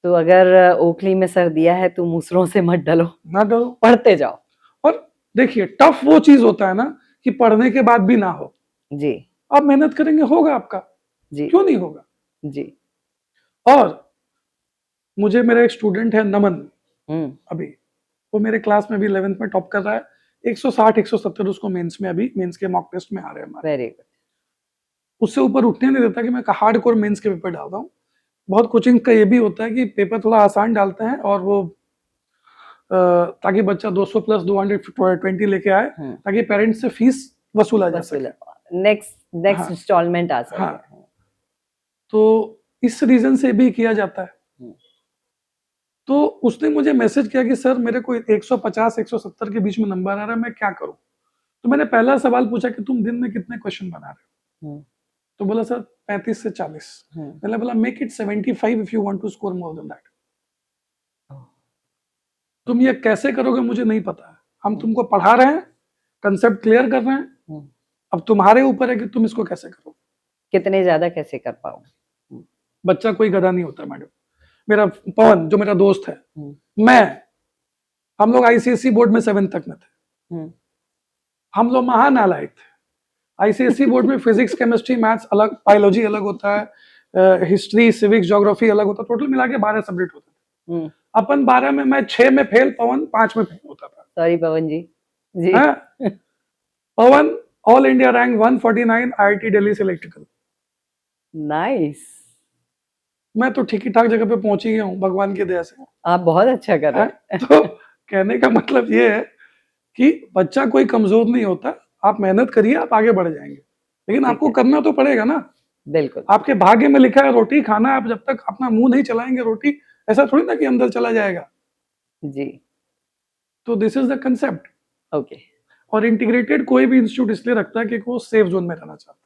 तो अगर ओखली में सर दिया है तो मूसरों से मत डलो, ना डरो। पढ़ते जाओ। और देखिए टफ वो चीज होता है ना कि पढ़ने के बाद भी ना हो। जी, आप मेहनत करेंगे होगा आपका, जी, क्यों नहीं होगा। जी। और मुझे मेरा एक स्टूडेंट है नमन, अभी वो मेरे क्लास में भी 11th में टॉप कर रहा है। 160 170 उसको मेंस में, अभी मेंस के मॉक टेस्ट में आ रहे हैं हमारे। Very good. उससे ऊपर उठने नहीं देता कि मैं हार्ड कोर मेंस के पेपर डालता हूँ। बहुत कोचिंग का ये भी होता है कि पेपर थोड़ा आसान डालते हैं और वो ताकि बच्चा 200 प्लस 220 लेके आए, ताकि पेरेंट्स से फीस वसूला जा सके। नेक्स्ट हाँ, इंस्टॉलमेंट आ सके। हाँ, तो इस रीजन से भी किया जाता है। तो उसने मुझे मैसेज किया कि सर मेरे को 150 170 के बीच में नंबर आ रहा है, मैं क्या करूं। तो मैंने पहला सवाल पूछा कि तुम दिन में कितने क्वेश्चन बना रहे हो। तो बोला सर 35 से 40। मैंने बोला make it 75 if you want to score more than that. तुम ये कैसे करोगे मुझे नहीं पता है, हम तुमको पढ़ा रहे हैं, कंसेप्ट क्लियर कर रहे हैं, अब तुम्हारे ऊपर है कि तुम इसको कैसे करो, कितने ज्यादा कैसे कर पाओ। बच्चा कोई गधा नहीं होता मैडम। मेरा पवन जो मेरा दोस्त है, हम लोग आईसीएसई बोर्ड में 7th तक में थे। हम लोग महानालायक थे। आईसीएसई बोर्ड में फिजिक्स, केमिस्ट्री, मैथ्स अलग, बायोलॉजी अलग होता है, हिस्ट्री, सिविक्स, ज्योग्राफी अलग होता है, टोटल मिला के 12 सब्जेक्ट होते थे। अपन 12 में, मैं 6 में फेल, पवन 5 में फेल होता था। सॉरी पवन जी। जी। Pavan all India rank 149 IIT Delhi से इलेक्ट्रिकल। नाइस। मैं तो ठीक ही ठाक जगह पे पहुंच ही गया हूँ भगवान की दया से। आप बहुत अच्छा कर रहे हैं। तो कहने का मतलब ये है कि बच्चा कोई कमजोर नहीं होता, आप मेहनत करिए, आप आगे बढ़ जाएंगे, लेकिन आपको करना तो पड़ेगा ना। बिल्कुल। आपके भाग्य में लिखा है रोटी खाना, आप जब तक अपना मुंह नहीं चलाएंगे रोटी, ऐसा थोड़ी ना कि अंदर चला जाएगा। जी। तो this is the concept. Okay. और इंटीग्रेटेड कोई भी इंस्टीट्यूट इसलिए रखता है कि वो सेफ जोन में रहना चाहता है।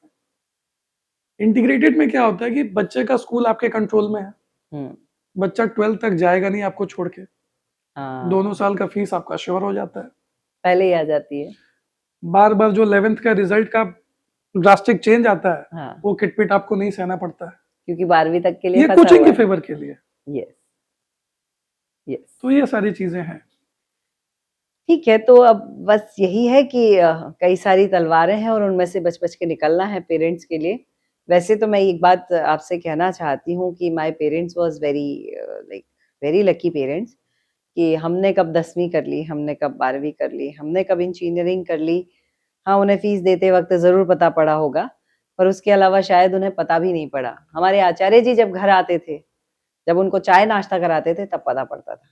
इंटीग्रेटेड में क्या होता है कि बच्चे का स्कूल आपके कंट्रोल में है, बच्चा 12th तक जाएगा नहीं आपको छोड़ के, दोनों साल का फीस आपका श्योर हो जाता है, पहले ही आ जाती है। बार बार जो 11th का रिजल्ट का ड्रास्टिक चेंज आता है, वो किटपिट आपको नहीं सहना पड़ता है, क्योंकि 12वीं तक के लिए ये कोचिंग के फेवर के लिए। Yes, yes. तो ये सारी चीजें हैं। ठीक है, तो अब बस यही है कि कई सारी तलवारें हैं और उनमें से बच बच के निकलना है पेरेंट्स के लिए। वैसे तो मैं एक बात आपसे कहना चाहती हूँ कि my parents was very lucky parents, कि हमने कब 10वीं कर ली, हमने कब 12वीं कर ली, हमने कब इंजीनियरिंग कर ली। हाँ, उन्हें फीस देते वक्त ज़रूर पता पड़ा होगा, पर उसके अलावा शायद उन्हें पता भी नहीं पड़ा। हमारे आचार्य जी जब घर आते थे, जब उनको चाय नाश्ता कराते थे, तब पता पड़ता था।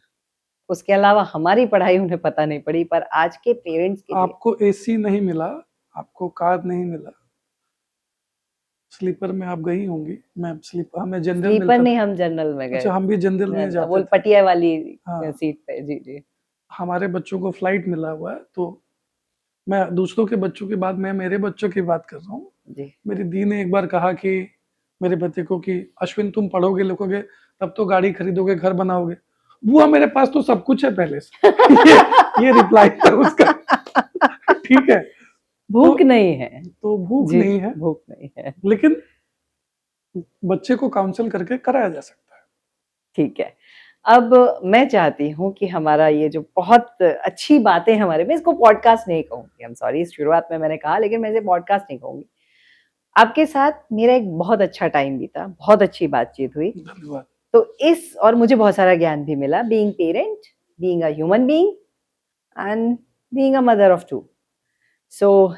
उसके अलावा हमारी पढ़ाई उन्हें पता नहीं पड़ी। पर आज के पेरेंट्स के लिए आपको एसी नहीं मिला, आपको कार नहीं मिला, स्लीपर में आप गई होंगी, मैं स्लीपर, हमें जनरल मिलता। स्लीपर नहीं, हम जनरल में गए। अच्छा, हम भी जनरल में जाते वो थे, पटिया वाली हाँ, सीट पे। जी, जी। हमारे बच्चों को फ्लाइट मिला हुआ है, तो मैं दूसरों के बच्चों के बाद मैं मेरे बच्चों की बात कर रहा हूँ। मेरी दी ने एक बार कहा कि मेरे बच्चे को कि अश्विन तुम पढ़ोगे लिखोगे तब तो गाड़ी खरीदोगे, घर बनाओगे। बुआ मेरे पास तो सब कुछ है पहले से। ये रिप्लाई था उसका। ठीक है, भूख नहीं है, तो भूख नहीं है, भूख नहीं है, लेकिन बच्चे को काउंसिल करके कराया जा सकता है। ठीक है। अब मैं चाहती हूँ कि हमारा ये जो बहुत अच्छी बातें हमारे में, इसको पॉडकास्ट नहीं कहूँगी, आई एम सॉरी, शुरुआत में मैंने कहा, लेकिन मैं इसे पॉडकास्ट नहीं कहूँगी। आपके साथ मेरा एक बहुत अच्छा टाइम बीता, बहुत अच्छी बातचीत हुई। धन्यवाद। तो इस और मुझे बहुत सारा ज्ञान भी मिला, being parent, being a human being and being a mother of two. So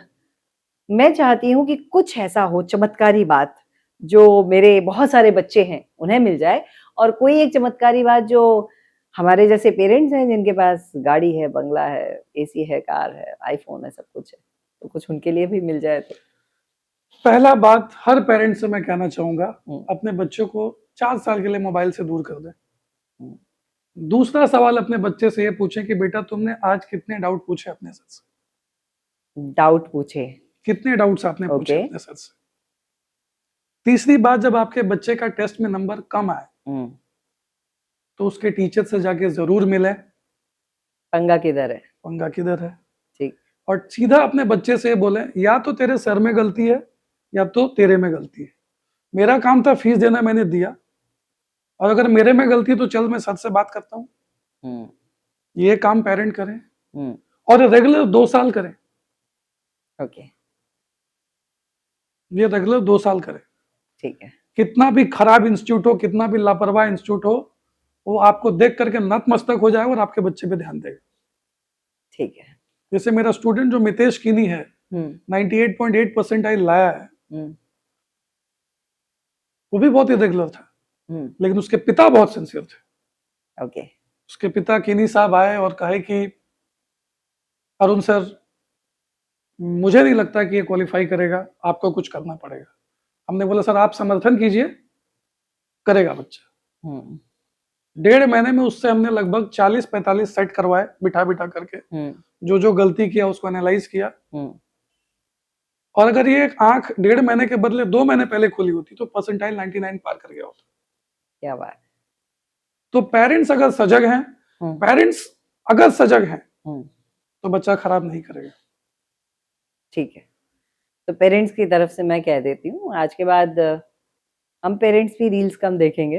मैं चाहती हूँ कि कुछ ऐसा हो चमत्कारी बात जो मेरे बहुत सारे बच्चे हैं उन्हें मिल जाए, और कोई एक चमत्कारी बात जो हमारे जैसे पेरेंट्स हैं जिनके पास गाड़ी है, बंगला है, एसी है, कार है, आईफोन है, सब कुछ है, तो कुछ उनके लिए भी मिल जाए तो। पहला बात हर पेरेंट से मैं कहना चाहूंगा, हम्म, अपने बच्चों को 4 साल के लिए मोबाइल से दूर कर दें। हम्म, दूसरा सवाल अपने बच्चे से ये पूछें कि बेटा तुमने आज कितने डाउट पूछे अपने सर से, डाउट पूछे। कितने डाउट्स आपने पूछे ओके। अपने सर से। तीसरी बात, जब आपके बच्चे का टेस्ट में नंबर कम आए हम्म, तो उसके टीचर से जाके जरूर मिले, पंगा किधर है। पंगा किधर है, ठीक। और सीधा अपने बच्चे से बोले या तो तेरे सर में गलती है या तो तेरे में गलती है। मेरा काम था फीस देना, मैंने दिया, और अगर मेरे में गलती है तो चल मैं सर से बात करता हूँ। हम्म, ये काम पेरेंट करें हम्म, और रेगुलर 2 साल करें, ओके, ये रेगुलर 2 साल करें। ठीक है। कितना भी खराब इंस्टीट्यूट हो, कितना भी लापरवाह इंस्टीट्यूट हो, वो आपको देख करके नतमस्तक हो जाएगा और आपके बच्चे पे ध्यान देगा। ठीक है। जैसे मेरा स्टूडेंट जो मितेश कीनी है, 98.8 परसेंटाइल लाया है, वो भी बहुत इरेगुलर था, लेकिन उसके पिता बहुत सिंसियर थे। ओके। उसके पिता कीनी साहब आए और कहे कि अरुण सर, मुझे नहीं लगता कि ये क्वालिफाई करेगा, आपको कुछ करना पड़ेगा। हमने बोला सर आप समर्थन कीजिए, करेगा बच्चा। 1.5 महीने में उससे हमने लगभग 40-45 सेट करवाए, बिठा बिठा करके, जो जो गलती किया उसको एनालाइज किया। और अगर ये आंख 1.5 महीने के बदले 2 महीने पहले खुली होती तो परसेंटाइल 99 पार कर गया होता। क्या बात। तो पेरेंट्स अगर सजग हैं, तो बच्चा खराब नहीं करेगा। ठीक है। तो पेरेंट्स की तरफ से मैं कह देती हूँ, आज के बाद हम पेरेंट्स भी रील्स कम देखेंगे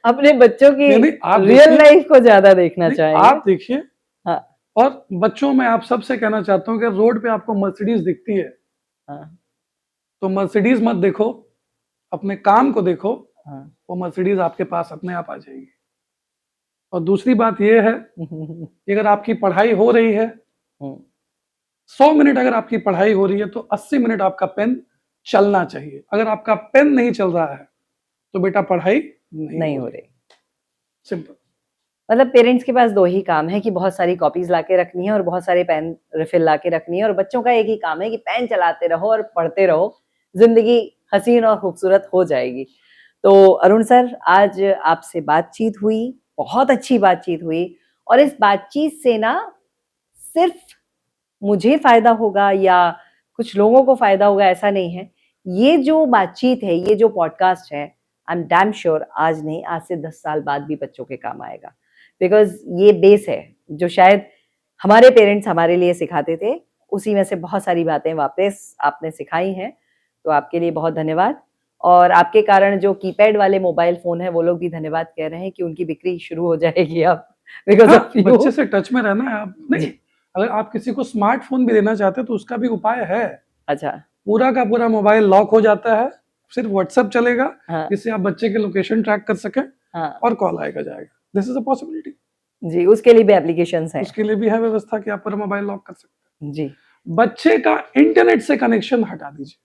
अपने बच्चों की रियल लाइफ को ज्यादा देखना चाहेंगे। आप देखिए। हाँ। और बच्चों में आप सबसे कहना चाहता हूँ कि रोड पे आपको मर्सिडीज दिखती है, हाँ। तो मर्सिडीज मत देखो, अपने काम को देखो। हाँ। वो मर्सिडीज आपके पास अपने आप आ जाएगी। और दूसरी बात यह है कि अगर आपकी पढ़ाई हो रही है, 100 मिनट अगर आपकी पढ़ाई हो रही है तो 80 मिनट आपका पेन चलना चाहिए। अगर आपका पेन नहीं चल रहा है तो बेटा पढ़ाई नहीं हो रही। सिंपल। मतलब पेरेंट्स के पास 2 ही काम है कि बहुत सारी कॉपीज लाके रखनी है और बहुत सारे पेन रिफिल लाके रखनी है, और बच्चों का एक ही काम है कि पेन चलाते रहो और पढ़ते रहो, जिंदगी हसीन और खूबसूरत हो जाएगी। तो अरुण सर, आज आपसे बातचीत हुई, बहुत अच्छी बातचीत हुई, और इस बातचीत से ना सिर्फ मुझे फायदा होगा या कुछ लोगों को फायदा होगा ऐसा नहीं है। ये जो बातचीत है, ये जो पॉडकास्ट है, आई एम डैम श्योर आज नहीं, आज से 10 साल बाद भी बच्चों के काम आएगा, बिकॉज ये बेस है जो शायद हमारे पेरेंट्स हमारे लिए सिखाते थे, उसी में से बहुत सारी बातें वापस आपने सिखाई हैं। तो आपके लिए बहुत धन्यवाद। और आपके कारण जो कीपैड वाले मोबाइल फोन है वो लोग भी धन्यवाद कह रहे हैं कि उनकी बिक्री शुरू हो जाएगी अब, बिकॉज ऑफ यू। बच्चे से टच में रहना है आप। नहीं, अगर आप किसी को स्मार्टफोन भी देना चाहते हैं तो उसका भी उपाय है। अच्छा। पूरा का पूरा मोबाइल लॉक हो जाता है, सिर्फ व्हाट्सएप चलेगा, जिससे आप बच्चे के लोकेशन ट्रैक कर सकें, और कॉल आएगा जाएगा। This is a possibility. जी, उसके लिए भी एप्लीकेशंस हैं। उसके लिए भी है व्यवस्था कि आप पूरा मोबाइल लॉक कर सकते हैं। जी। बच्चे का इंटरनेट से कनेक्शन हटा दीजिए,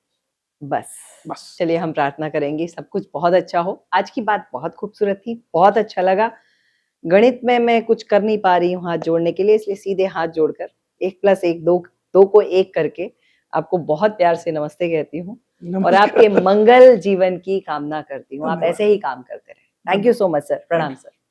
बस। चलिए हम प्रार्थना करेंगे सब कुछ बहुत अच्छा हो। आज की बात बहुत खूबसूरत थी, बहुत अच्छा लगा। गणित में मैं कुछ कर नहीं पा रही हूँ हाथ जोड़ने के लिए, इसलिए सीधे हाथ जोड़कर 1+1 2 को 1 करके आपको बहुत प्यार से नमस्ते कहती हूँ, और आपके मंगल जीवन की कामना करती हूँ। आप ऐसे ही काम करते रहें। Thank you so much sir. प्रणाम सर।